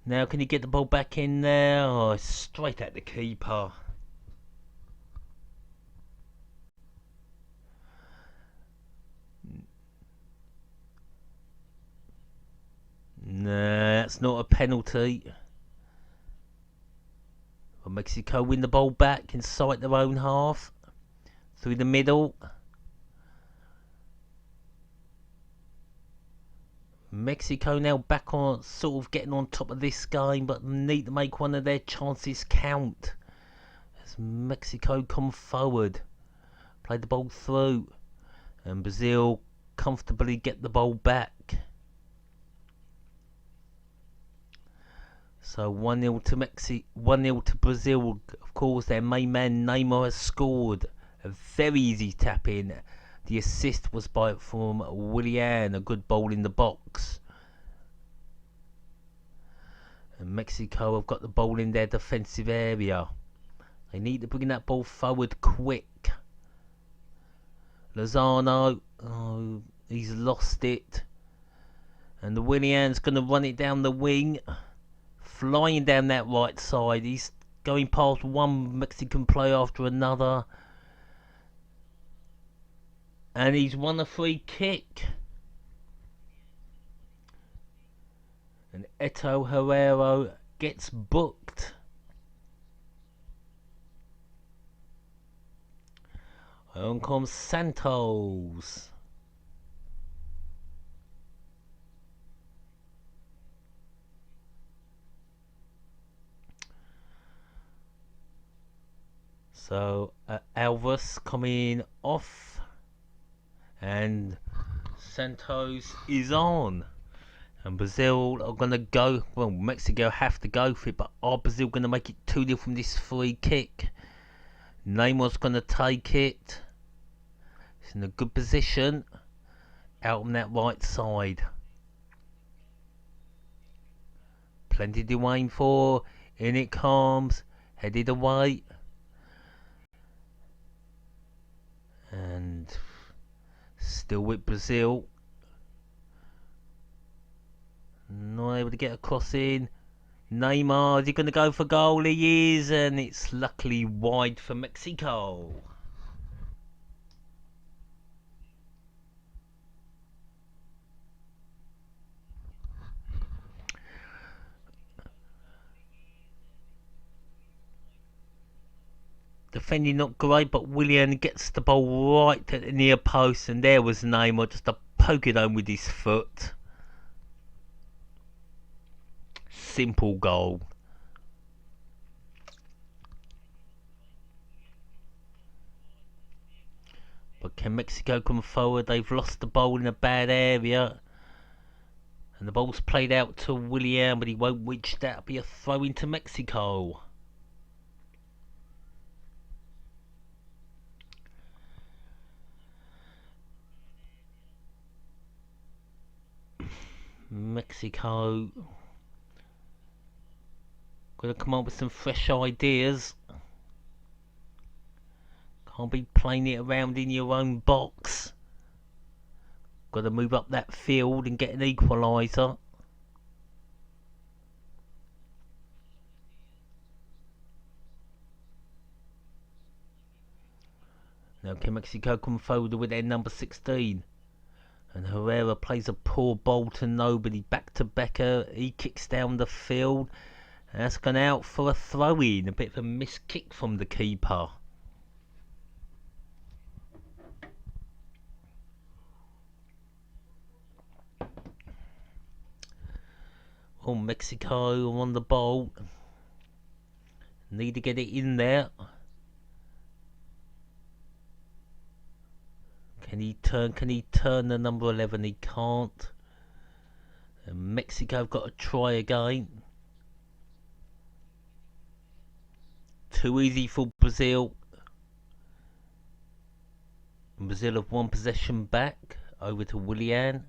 A: Now can he get the ball back in there? Oh, straight at the keeper. Nah, that's not a penalty. But Mexico win the ball back inside their own half. Through the middle. Mexico now back on, sort of getting on top of this game, but need to make one of their chances count. As Mexico come forward, play the ball through, and Brazil comfortably get the ball back. So 1-0 to 1-0 to Brazil. Of course, their main man Neymar has scored a very easy tap in. The assist was from Willian, a good ball in the box. And Mexico have got the ball in their defensive area. They need to bring that ball forward quick. Lozano, oh, he's lost it. And the Willian's going to run it down the wing. Flying down that right side. He's going past one Mexican player after another. And he's won a free kick. And Herrera gets booked. On comes Santos. So Alvarez coming off, and Santos is on. And Brazil are going to go, well, Mexico have to go for it, but are Brazil going to make it 2-0 from this free kick? Neymar's going to take it. It's in a good position out on that right side. Plenty to aim for. In it comes. Headed away. And still with Brazil. Not able to get a cross in. Neymar, is he going to go for goal? He is, and it's luckily wide for Mexico. Defending not great, but Willian gets the ball right at the near post, and there was Neymar just to poke it home with his foot. Simple goal. But can Mexico come forward? They've lost the ball in a bad area. And the ball's played out to Willian, but he won't reach that. It'll be a throw into Mexico. Mexico got to come up with some fresh ideas. Can't be playing it around in your own box. Got to move up that field and get an equaliser. Now can Mexico come forward with their number 16? And Herrera plays a poor ball to nobody. Back to Becker. He kicks down the field. And that's gone out for a throw-in. A bit of a missed kick from the keeper. Oh, Mexico on the ball. Need to get it in there. Can he turn the number 11? He can't. And Mexico have got to try again. Too easy for Brazil. Brazil have one possession back. Over to Willian.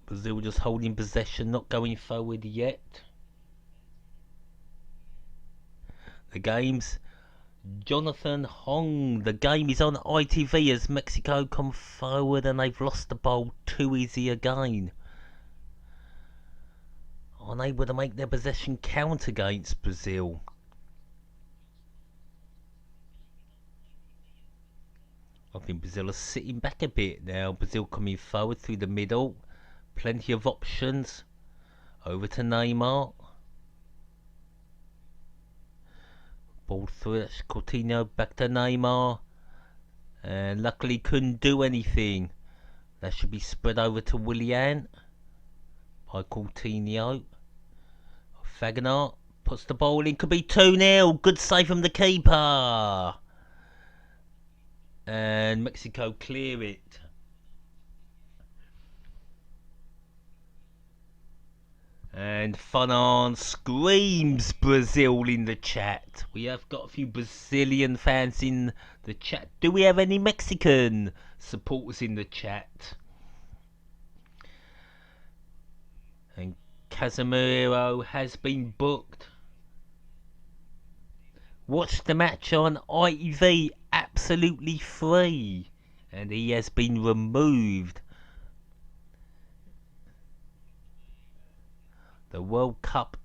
A: Brazil just holding possession, not going forward yet. The game's Jonathan Hong. The game is on ITV as Mexico come forward and they've lost the ball too easy again. Unable to make their possession count against Brazil. I think Brazil are sitting back a bit now. Brazil coming forward through the middle. Plenty of options. Over to Neymar. Ball through. That's Coutinho. Back to Neymar. And luckily couldn't do anything. That should be spread over to Willian. By Coutinho. Fagner puts the ball in. Could be 2-0. Good save from the keeper. And Mexico clear it. And Fanon screams Brazil in the chat. We have got a few Brazilian fans in the chat. Do we have any Mexican supporters in the chat? And Casemiro has been booked. Watch the match on ITV absolutely free. And he has been removed. The World Cup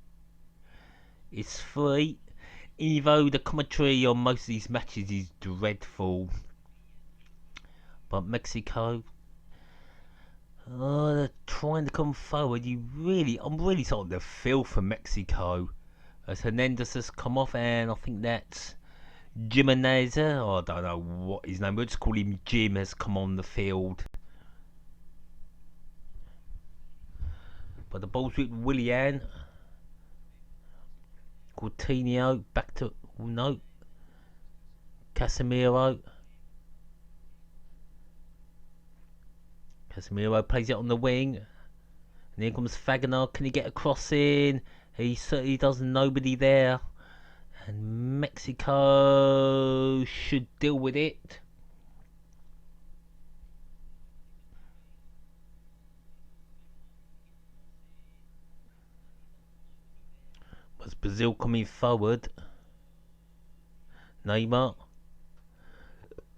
A: is free, even though the commentary on most of these matches is dreadful. But Mexico, they're trying to come forward. I'm really starting to feel for Mexico. As Hernandez has come off, and I think that's Jimenez, or I don't know what his name, we'll just call him Jim, has come on the field. But the ball's with Willian. Coutinho back to no. Casemiro. Casemiro plays it on the wing. And here comes Fagner. Can he get a cross in? He certainly doesn't. Nobody there. And Mexico should deal with it. Was Brazil coming forward? Neymar.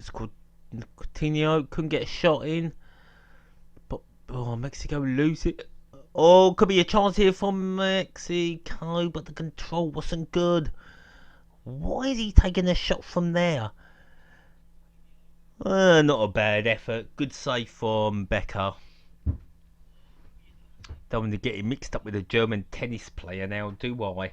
A: Coutinho couldn't get a shot in. But Mexico lose it. Oh, could be a chance here for Mexico, but the control wasn't good. Why is he taking a shot from there? Not a bad effort. Good save from Becker. Don't want to get him mixed up with a German tennis player now, do I?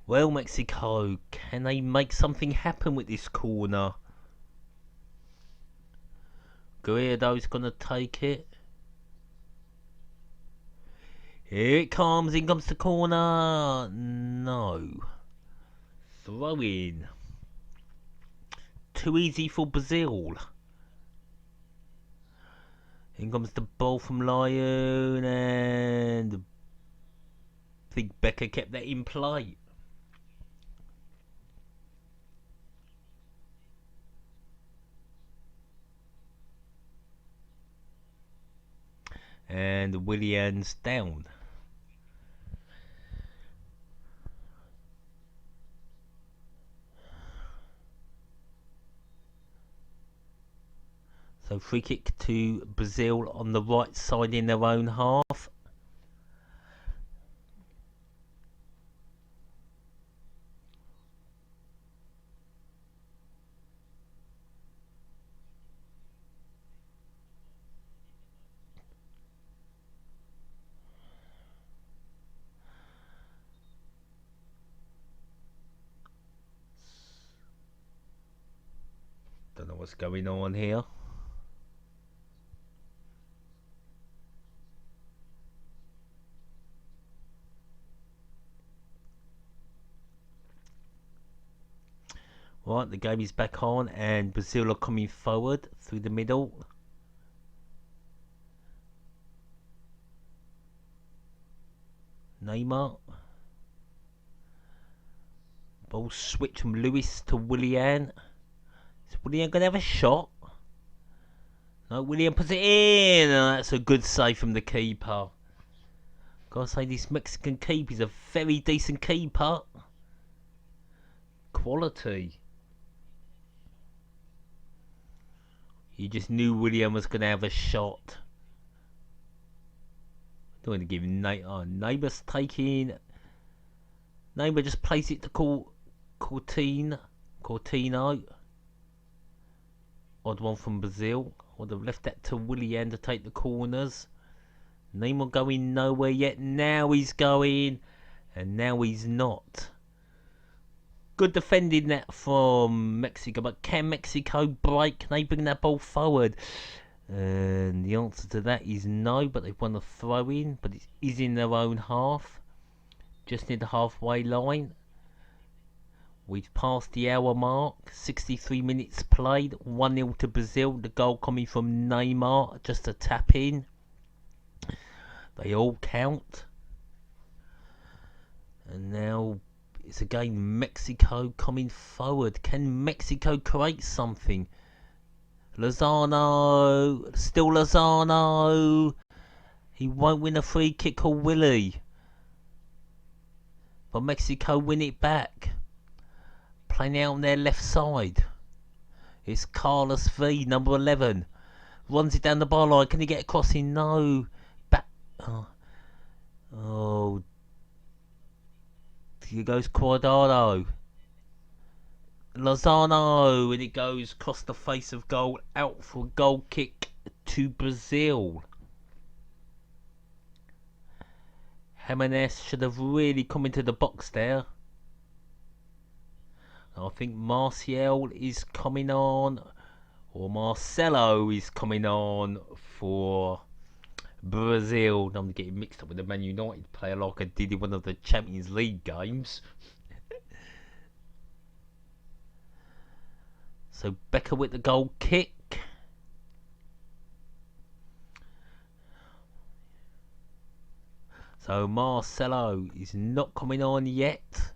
A: Well, Mexico, can they make something happen with this corner? Guardado's going to take it. Here it comes. In comes the corner. No. Throw in. Too easy for Brazil. In comes the ball from Layun, and I think Becker kept that in play. And Willian's down. So free kick to Brazil on the right side in their own half. Don't know what's going on here. Right, the game is back on and Brazil are coming forward through the middle. Neymar. Ball switch from Lewis to Willian. Is Willian going to have a shot? No, Willian puts it in. Oh, that's a good save from the keeper. Gotta say, this Mexican keeper is a very decent keeper. Quality. You just knew Willian was going to have a shot. Don't want to give Neighbour's taking. Neymar just plays it to Coutinho. Odd one from Brazil. Would have left that to Willian to take the corners. Neymar going nowhere yet. Now he's going. And now he's not. Good defending that from Mexico. But can Mexico break? Can they bring that ball forward? And the answer to that is no. But they've won a throw in. But it is in their own half. Just near the halfway line. We've passed the hour mark. 63 minutes played. 1-0 to Brazil. The goal coming from Neymar. Just a tap in. They all count. And now it's again Mexico coming forward. Can Mexico create something? Lozano. Still Lozano. He won't win a free kick, or will he? But Mexico win it back. Playing out on their left side. It's Carlos V, number 11. Runs it down the bar line. Can he get a crossing? No. Back. Oh. Here goes Guardado. Lozano. And it goes across the face of goal. Out for a goal kick to Brazil. Jimenez should have really come into the box there. I think Martial is coming on, or Marcelo is coming on for Brazil. I'm getting mixed up with the Man United player like I did in one of the Champions League games. So Becker with the goal kick. So Marcelo is not coming on yet.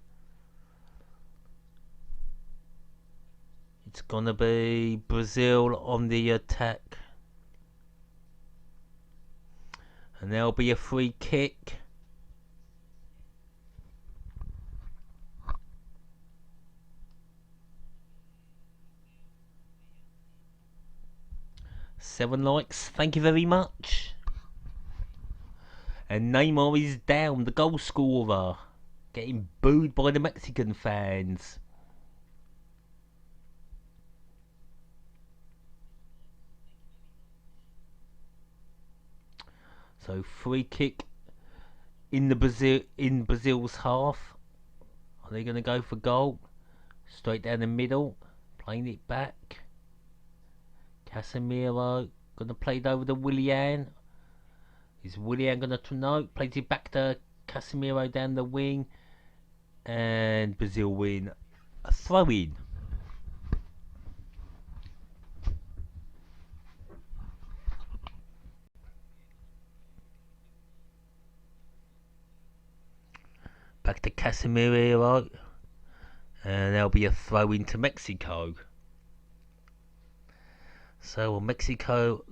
A: It's gonna be Brazil on the attack. And there'll be a free kick. Seven likes, thank you very much. And Neymar is down, the goal scorer, getting booed by the Mexican fans. So free kick in Brazil's half. Are they going to go for goal? Straight down the middle, playing it back. Casemiro going to play it over to Willian. Is Willian going to no? Plays it back to Casemiro down the wing, and Brazil win a throw-in. Back to Casemiro, and there'll be a throw into Mexico. So Mexico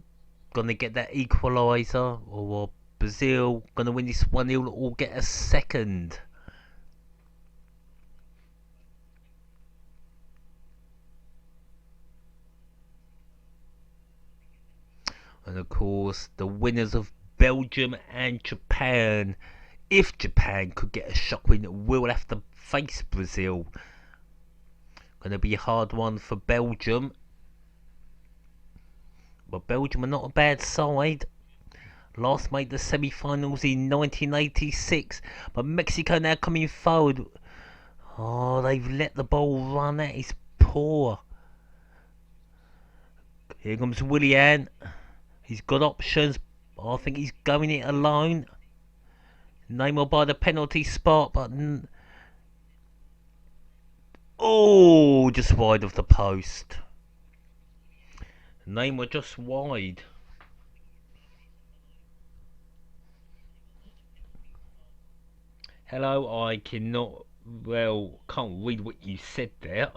A: gonna get that equaliser, or Brazil gonna win this 1-0 or get a second? And of course, the winners of Belgium and Japan. If Japan could get a shock win, will have to face Brazil. Gonna be a hard one for Belgium. But Belgium are not a bad side. Last made the semi-finals in 1986. But Mexico now coming forward. Oh, they've let the ball run. That is poor. Here comes Willian. He's got options. I think he's going it alone. Neymar by the penalty spot, but oh, just wide of the post. Neymar just wide. Hello, I cannot, well, can't read what you said there.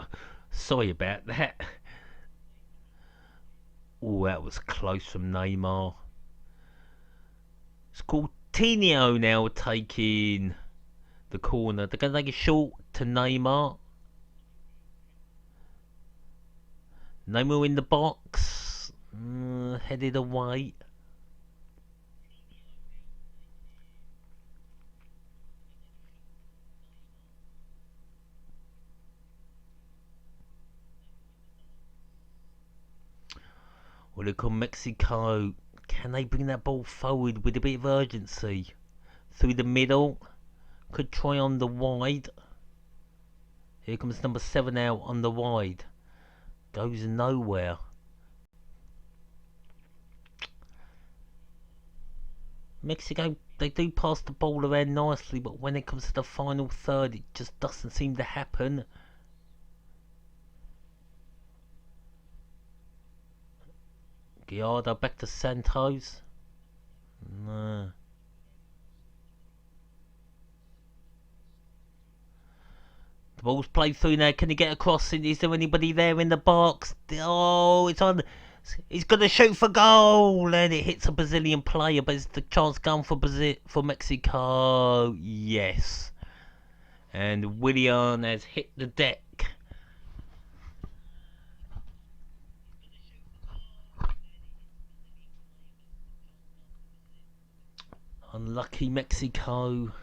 A: Sorry about that. Oh, that was close from Neymar. It's Coutinho now taking the corner. They're going to take it short to Neymar. Neymar in the box. Headed away. Well, look on Mexico. Can they bring that ball forward with a bit of urgency? Through the middle. Could try on the wide. Here comes number 7 out on the wide. Goes nowhere. Mexico, they do pass the ball around nicely, but when it comes to the final third, it just doesn't seem to happen. Gallardo back to Santos. No. The ball's played through now. Can he get across? Is there anybody there in the box? Oh, it's on. He's going to shoot for goal, and it hits a Brazilian player. But is the chance gone for Mexico? Yes. And Willian has hit the deck. Unlucky Mexico.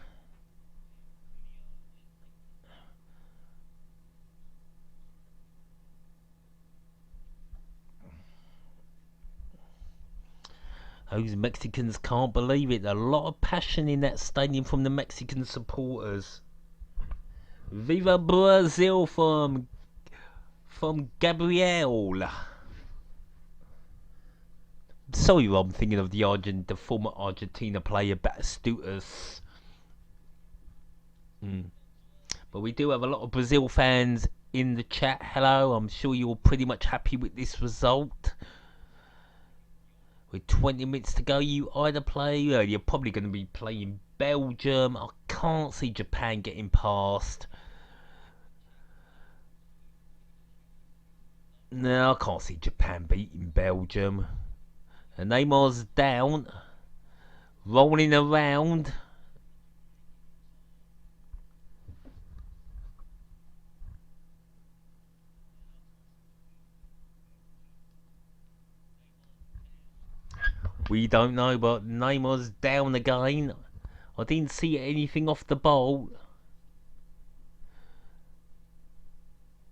A: Those Mexicans can't believe it. A lot of passion in that stadium from the Mexican supporters. Viva Brazil from from Gabriel. Sorry, I'm thinking of the former Argentina player Batistutas. But we do have a lot of Brazil fans in the chat. Hello, I'm sure you're pretty much happy with this result. With 20 minutes to go, you either play, you're probably going to be playing Belgium. I can't see Japan getting past. No, I can't see Japan beating Belgium. And Neymar's down, rolling around. We don't know, but Neymar's down again. I didn't see anything off the ball.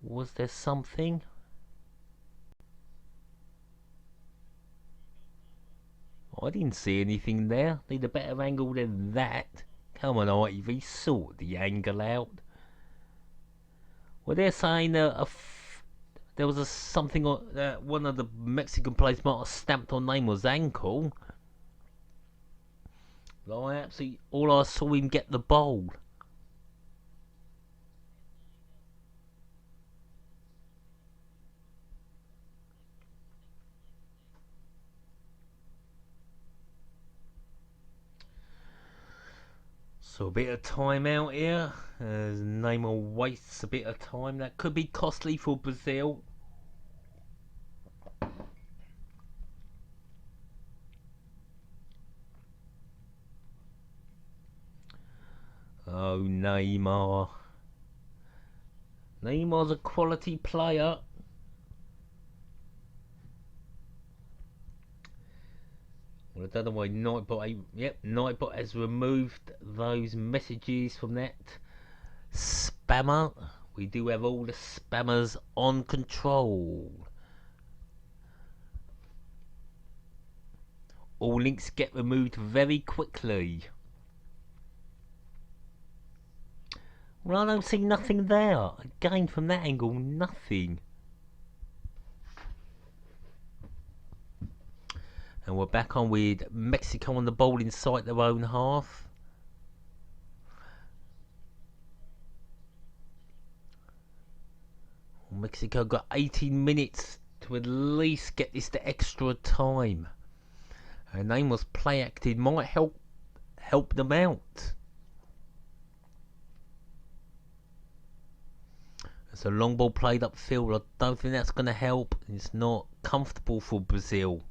A: Was there something? I didn't see anything there. Need a better angle than that. Come on, Ivy, sort the angle out. Well, they're saying there was something that one of the Mexican players might have stamped on Neymar's ankle. All I saw him get the ball. So a bit of time out here as Neymar wastes a bit of time. That could be costly for Brazil. Oh, Neymar. Neymar's a quality player. Well, I don't know why Nightbot has removed those messages from that spammer. We do have all the spammers on control. All links get removed very quickly. Well, I don't see nothing there. Again, from that angle, nothing. And we're back on with Mexico on the ball inside their own half. Mexico got 18 minutes to at least get this to extra time. And Neymar's play acting might help them out. It's a long ball played upfield. I don't think that's going to help. It's not comfortable for Brazil.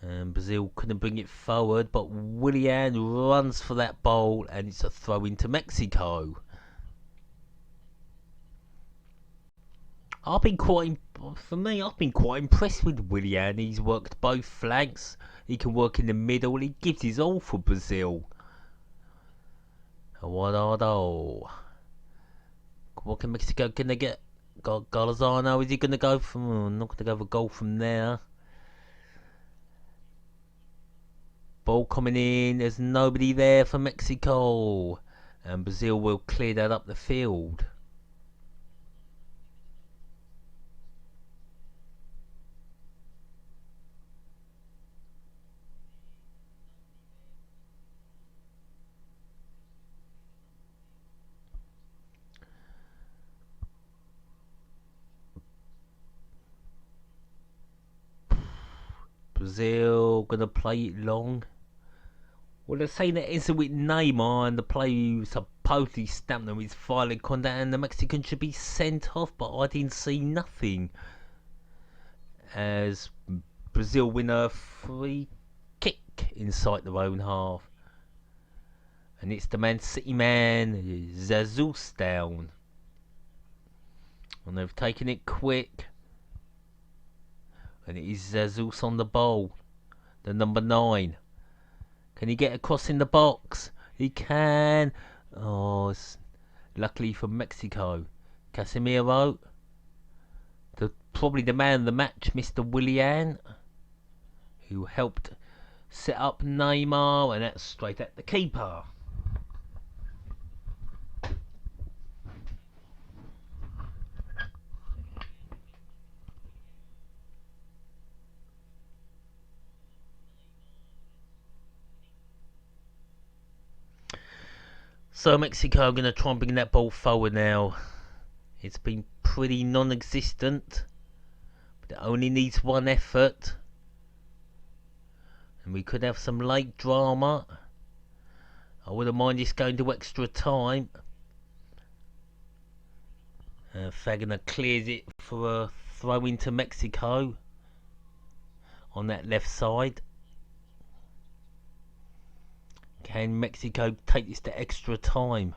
A: And Brazil couldn't bring it forward, but Willian runs for that ball, and it's a throw into Mexico. I've been quite impressed with Willian. He's worked both flanks. He can work in the middle. He gives his all for Brazil. Guardado. What can Mexico? Can they get Lozano? Is he going to go from? Not going to go for a goal from there. Ball coming in. There's nobody there for Mexico, and Brazil will clear that up the field. Brazil gonna play it long. Well, they're saying that it's with Neymar, and the player who supposedly stamped them is violent conduct, and the Mexican should be sent off, but I didn't see nothing. As Brazil win a free kick inside their own half. And it's the Man City man, Jesus, down. And they've taken it quick. And it is Jesus on the ball. The number 9. Can he get across in the box? He can. Oh, luckily for Mexico. Casemiro. Probably the man of the match, Mr. Willian, who helped set up Neymar, and that's straight at the keeper. So Mexico are going to try and bring that ball forward now. It's been pretty non-existent, but it only needs one effort. And we could have some late drama. I wouldn't mind this going to extra time. Fagner clears it for a throw into Mexico on that left side. Can Mexico take this to extra time?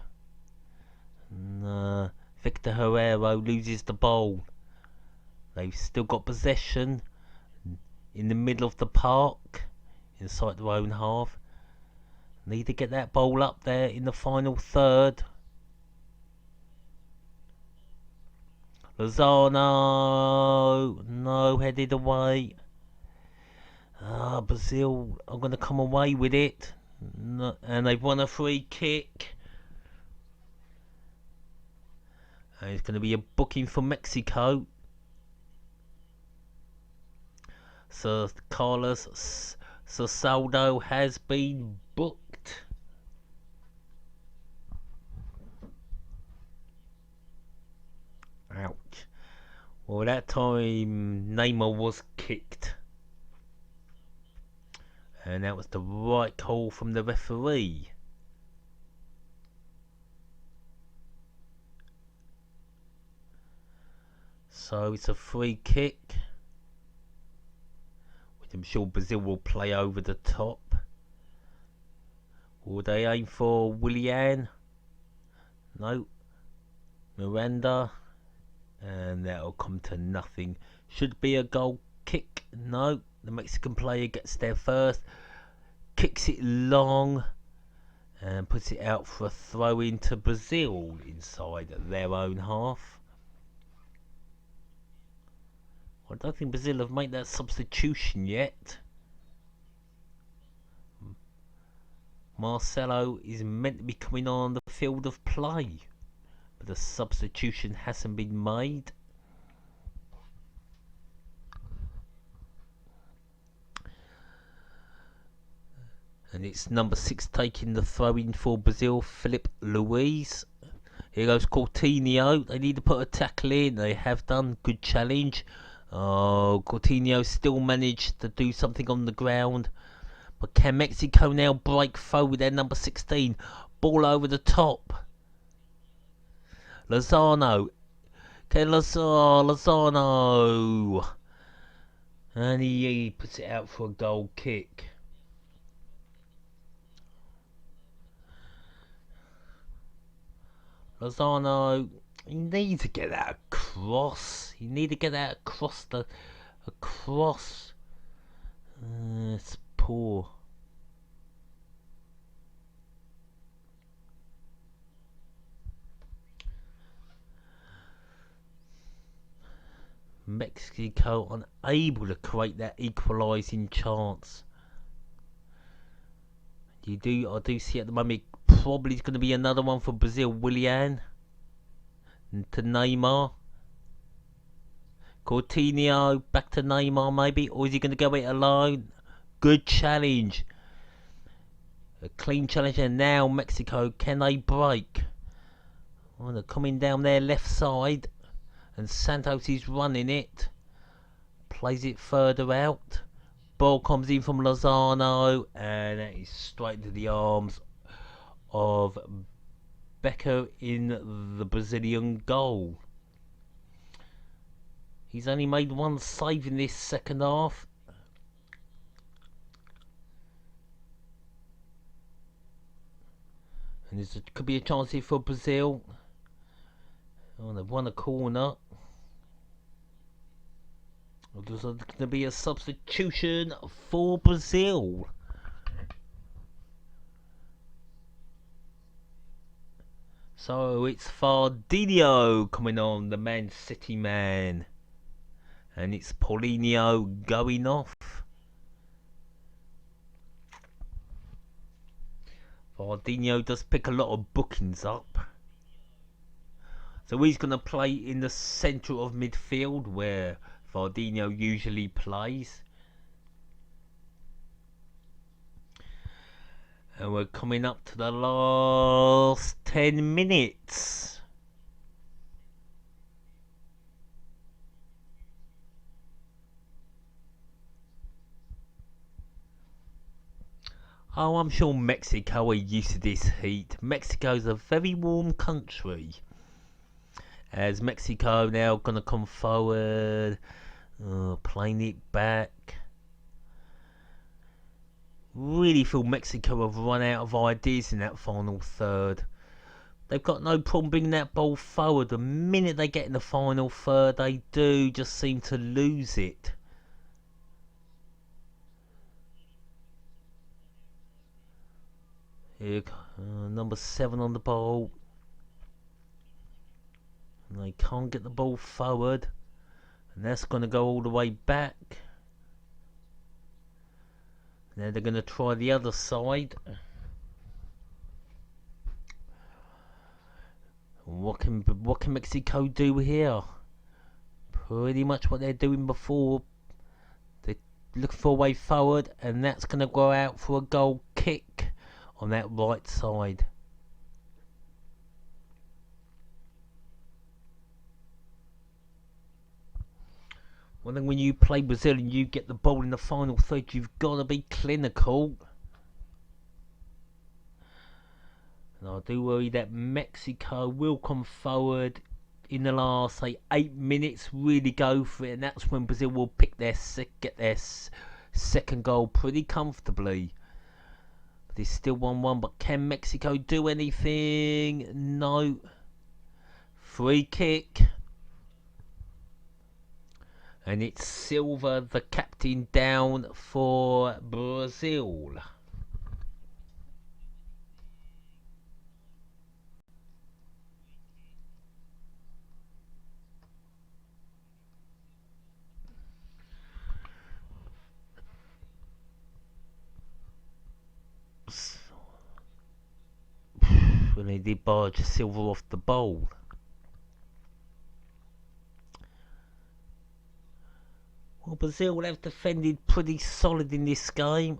A: Victor Herrera loses the ball. They've still got possession in the middle of the park, inside their own half. Need to get that ball up there in the final third. Lozano, no, headed away. Brazil are going to come away with it. No, and they've won a free kick. And it's going to be a booking for Mexico. So Carlos Salcedo has been booked. Ouch. Well, that time Neymar was kicked. And that was the right call from the referee. So it's a free kick, which I'm sure Brazil will play over the top. Will they aim for Willian? No. Miranda. And that'll come to nothing. Should be a goal kick. No. The Mexican player gets there first. Kicks it long. And puts it out for a throw into Brazil inside their own half. I don't think Brazil have made that substitution yet. Marcelo is meant to be coming on the field of play, but the substitution hasn't been made. And it's number 6 taking the throw in for Brazil, Filipe Luis. Here goes Coutinho. They need to put a tackle in. They have done. Good challenge. Oh, Coutinho still managed to do something on the ground. But can Mexico now break forward their number 16? Ball over the top. Lozano. Can Lozano. And he puts it out for a goal kick. Lozano, you need to get that across. You need to get that across the across. It's poor. Mexico unable to create that equalising chance. I do see at the moment probably going to be another one for Brazil. Willian to Neymar. Coutinho back to Neymar maybe, or is he going to go it alone? Good challenge. A clean challenge, and now Mexico, can they break? Oh, they're coming down their left side, and Santos is running it. Plays it further out. Ball comes in from Lozano, and that is straight into the arms of Becker in the Brazilian goal. He's only made one save in this second half. And there could be a chance here for Brazil. Oh, they've won a corner. There's going to be a substitution for Brazil. So it's Fernandinho coming on, the Man City man. And it's Paulinho going off. Fernandinho does pick a lot of bookings up. So he's going to play in the centre of midfield where Fernandinho usually plays. And we're coming up to the last 10 minutes. Oh, I'm sure Mexico are used to this heat. Mexico's a very warm country. As Mexico now going to come forward, playing it back. Really feel Mexico have run out of ideas in that final third. They've got no problem bringing that ball forward. The minute they get in the final third, they do just seem to lose it. Here, number 7 on the ball. And they can't get the ball forward. And that's going to go all the way back. Now they're going to try the other side. What can Mexico do here? Pretty much what they're doing before. They're looking for a way forward, and that's going to go out for a goal kick on that right side. Well, then when you play Brazil and you get the ball in the final third, you've got to be clinical. And I do worry that Mexico will come forward in the last, say, 8 minutes, really go for it, and that's when Brazil will pick get their second goal pretty comfortably. But it's still 1-1, but can Mexico do anything? No. Free kick. And it's Silva, the captain, down for Brazil. When they did barge Silva off the ball. Well, Brazil have defended pretty solid in this game.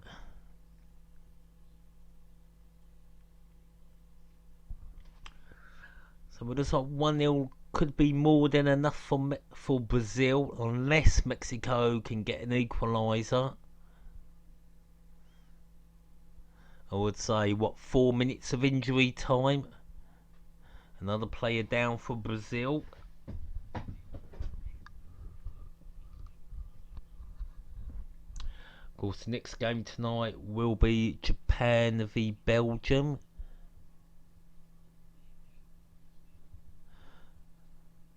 A: So it looks like 1-0 could be more than enough for Brazil, unless Mexico can get an equaliser. I would say, 4 minutes of injury time. Another player down for Brazil. Of course, the next game tonight will be Japan v Belgium.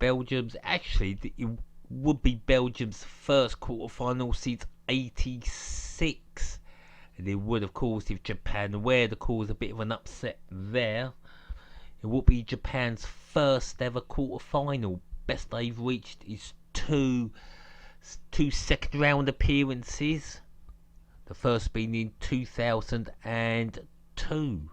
A: It would be Belgium's first quarter-final since '86. And it would, of course, if Japan were to cause a bit of an upset there, it would be Japan's first ever quarter-final. Best they've reached is two second round appearances. The first being in 2002.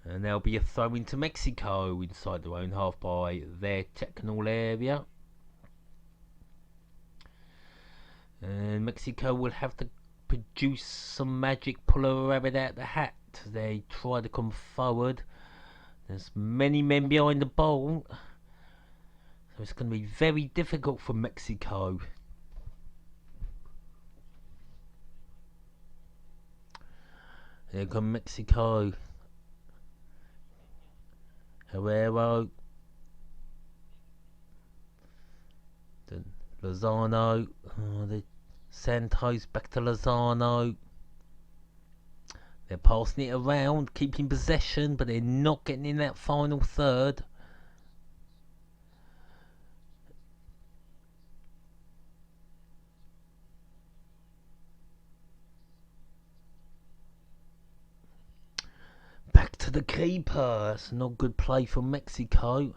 A: And there'll be a throw into Mexico inside their own half by their technical area. And Mexico will have to produce some magic, pull a rabbit out the hat. They try to come forward. There's many men behind the ball. So it's going to be very difficult for Mexico. There comes Mexico. Herrera. Then Lozano. The Santos back to Lozano. They're passing it around, keeping possession, but they're not getting in that final third. Back to the keeper. That's not good play from Mexico.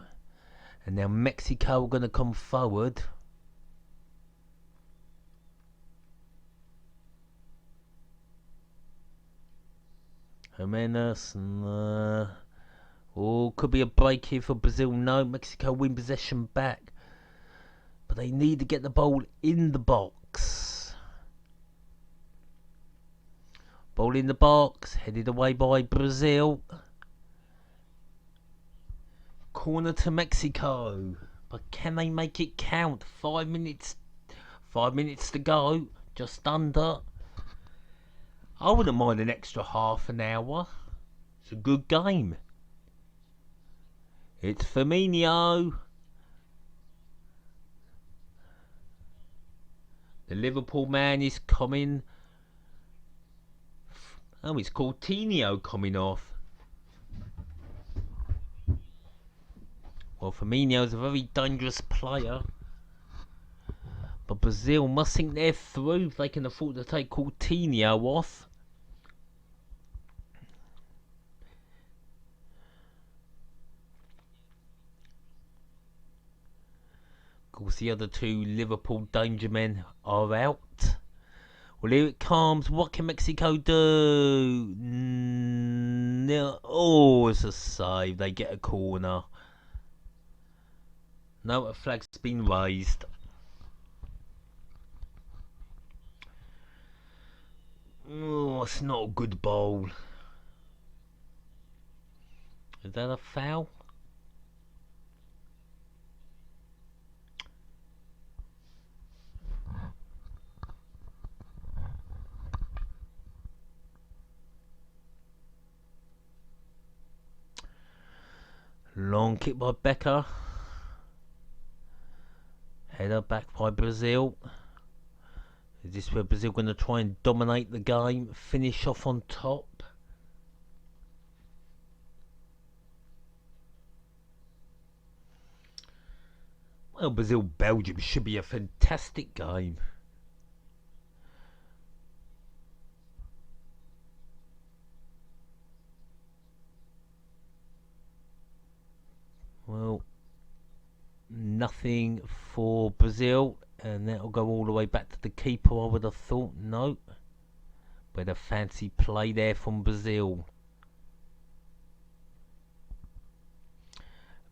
A: And now Mexico are going to come forward. Jimenez and could be a break here for Brazil. No, Mexico win possession back. But they need to get the ball in the box. Ball in the box, headed away by Brazil. Corner to Mexico. But can they make it count? 5 minutes. 5 minutes to go. Just under. I wouldn't mind an extra half an hour. It's a good game. It's Firmino. The Liverpool man is coming. Oh, it's Coutinho coming off. Well, Firmino's a very dangerous player. But Brazil must think they're through if they can afford to take Coutinho off. Of course, the other two Liverpool danger men are out. Well, here it comes. What can Mexico do? No. Oh, it's a save. They get a corner. No, a flag's been raised. Oh, it's not a good bowl. Is that a foul? Long kick by Becker. Header back by Brazil. Is this where Brazil going to try and dominate the game? Finish off on top? Well, Brazil-Belgium should be a fantastic game. Well, nothing for Brazil, and that'll go all the way back to the keeper, I would have thought. No, but a fancy play there from Brazil.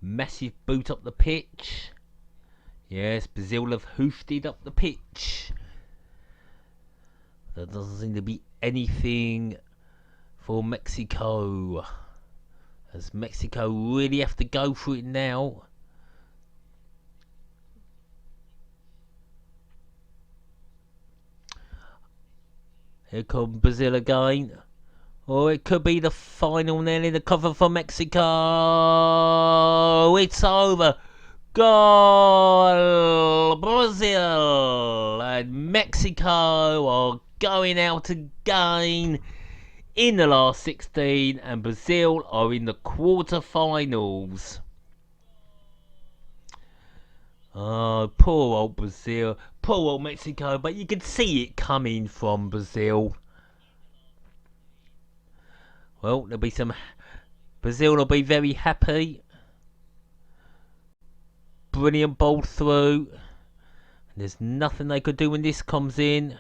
A: Massive boot up the pitch. Yes, Brazil have hoofed it up the pitch. There doesn't seem to be anything for Mexico, as Mexico really have to go for it now. Here comes Brazil again. Or it could be the final nail in the cover for Mexico. It's over. Goal! Brazil and Mexico are going out again in the last 16, and Brazil are in the quarterfinals. Oh, poor old Brazil, poor old Mexico, but you can see it coming from Brazil. Well, there'll be some. Brazil will be very happy. Brilliant ball through. There's nothing they could do when this comes in.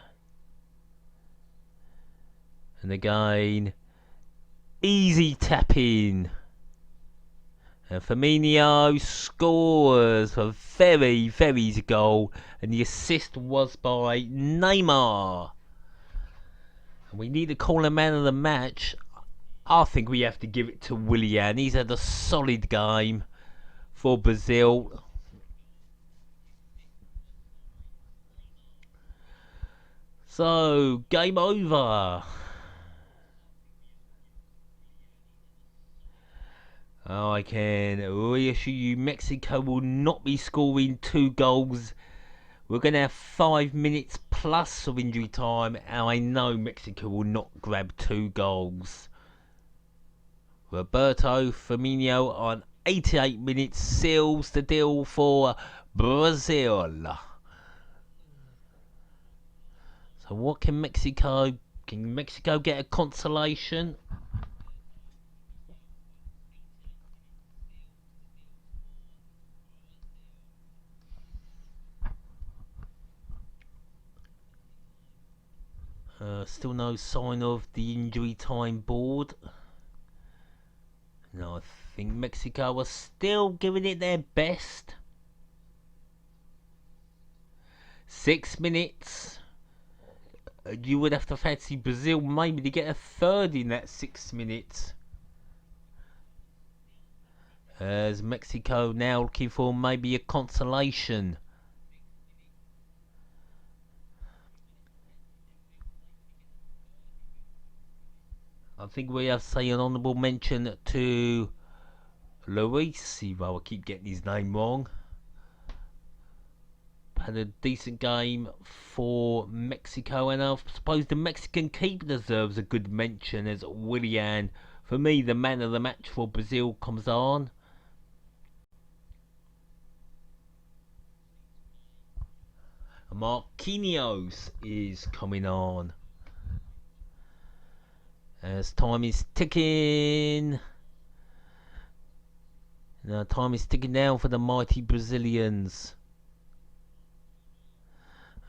A: And again, easy tapping. And Firmino scores a very, very easy goal. And the assist was by Neymar. And we need to call a man of the match. I think we have to give it to Willian. He's had a solid game for Brazil. So, game over. Oh, I can reassure you, Mexico will not be scoring 2 goals. We're going to have 5 minutes plus of injury time, and I know Mexico will not grab 2 goals. Roberto Firmino on 88 minutes seals the deal for Brazil. So what can Mexico get a consolation? Still no sign of the injury time board. No, I think Mexico are still giving it their best. 6 minutes. You would have to fancy Brazil maybe to get a third in that 6 minutes. As Mexico now looking for maybe a consolation. I think we have to say an honourable mention to Luis, even though I keep getting his name wrong. Had a decent game for Mexico, and I suppose the Mexican keeper deserves a good mention as Willian. For me, the man of the match for Brazil comes on. Marquinhos is coming on. As time is ticking. Now time is ticking down for the mighty Brazilians.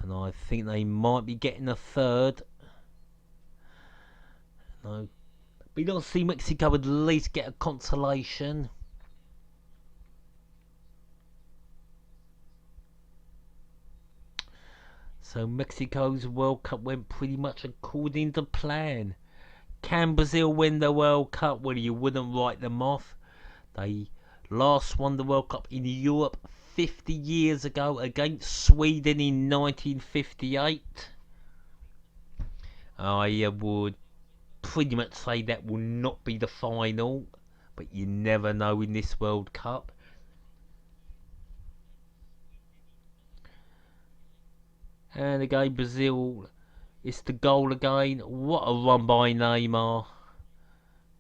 A: And I think they might be getting a third. No. We don't see Mexico at least get a consolation. So Mexico's World Cup went pretty much according to plan. Can Brazil win the World Cup? Well, you wouldn't write them off. They last won the World Cup in Europe 50 years ago against Sweden in 1958. I would pretty much say that will not be the final, but you never know in this World Cup. And again, Brazil, it's the goal again. What a run by Neymar.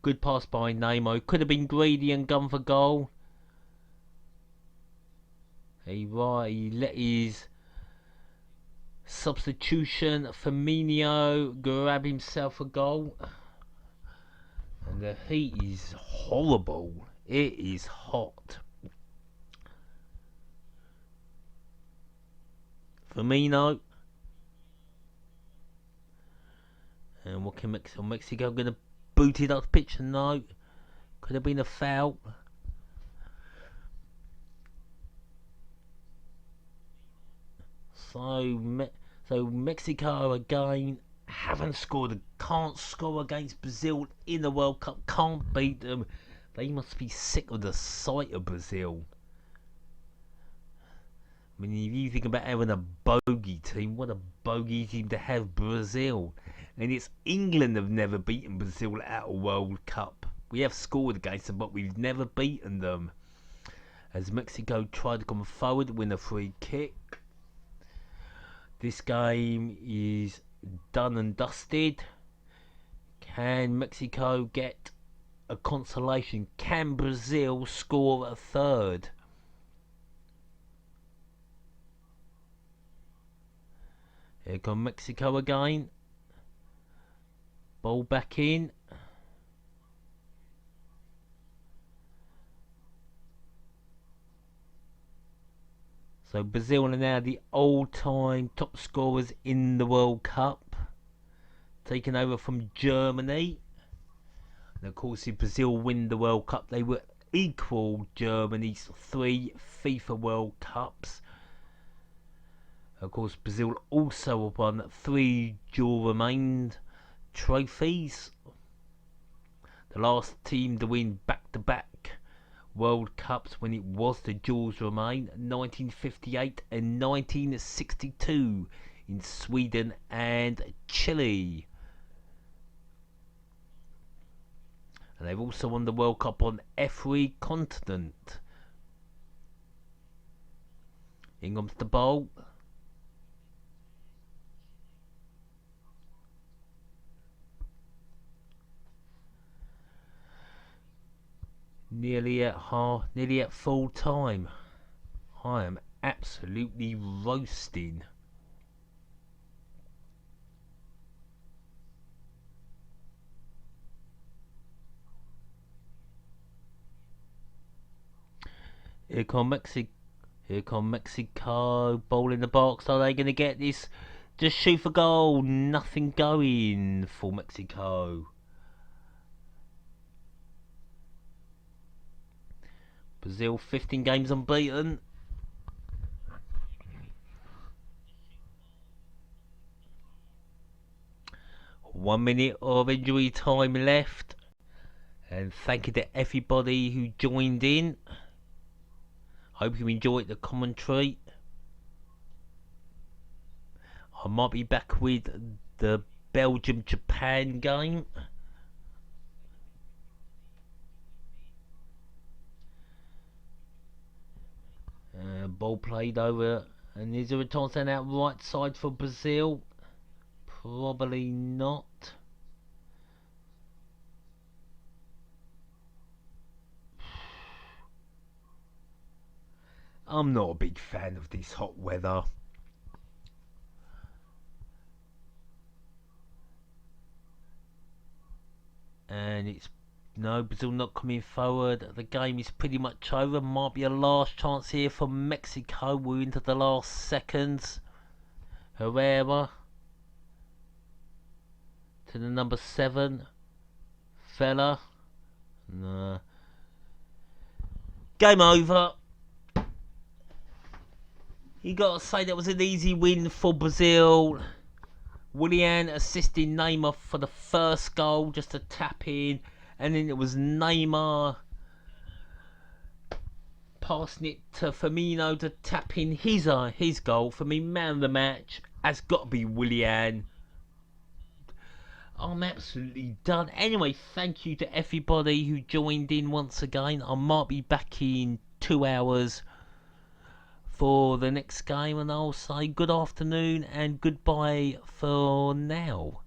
A: Good pass by Neymar. Could have been greedy and gone for goal. He let his substitution Firmino grab himself a goal. And the heat is horrible. It is hot. Firmino. And what can Mexico going to boot it up the pitch? No. Could have been a foul. So Mexico again haven't scored, can't score against Brazil in the World Cup, can't beat them. They must be sick of the sight of Brazil. I mean, if you think about having a bogey team, what a bogey team to have Brazil. And it's England have never beaten Brazil at a World Cup. We have scored against them, but we've never beaten them. As Mexico tried to come forward, win a free kick. This game is done and dusted. Can Mexico get a consolation? Can Brazil score a third? Here comes Mexico again. Ball back in. So Brazil are now the all-time top scorers in the World Cup, taken over from Germany. And of course, if Brazil win the World Cup, they will equal Germany's 3 FIFA World Cups. Of course, Brazil also won 3 dual remained trophies. The last team to win back-to-back World Cups when it was the Jules Remain, 1958 and 1962 in Sweden and Chile. And they've also won the World Cup on every continent. In comes the ball. Nearly at full time. I am absolutely roasting. Here come Mexico. Ball in the box. Are they going to get this? Just shoot for goal. Nothing going for Mexico. Brazil 15 games unbeaten. 1 minute of injury time left. And thank you to everybody who joined in. Hope you enjoyed the commentary. I might be back with the Belgium-Japan game. Ball played over. And is there a chance down that right side for Brazil? Probably not. I'm not a big fan of this hot weather. And it's no, Brazil not coming forward. The game is pretty much over. Might be a last chance here for Mexico. We're into the last seconds. Herrera to the number 7. Vela. No. Game over. You gotta say that was an easy win for Brazil. Willian assisting Neymar for the first goal, just a tap in, and then it was Neymar passing it to Firmino to tap in his goal. For me, man of the match has got to be Willian. I'm absolutely done. Anyway, thank you to everybody who joined in once again. I might be back in 2 hours for the next game, and I'll say good afternoon and goodbye for now.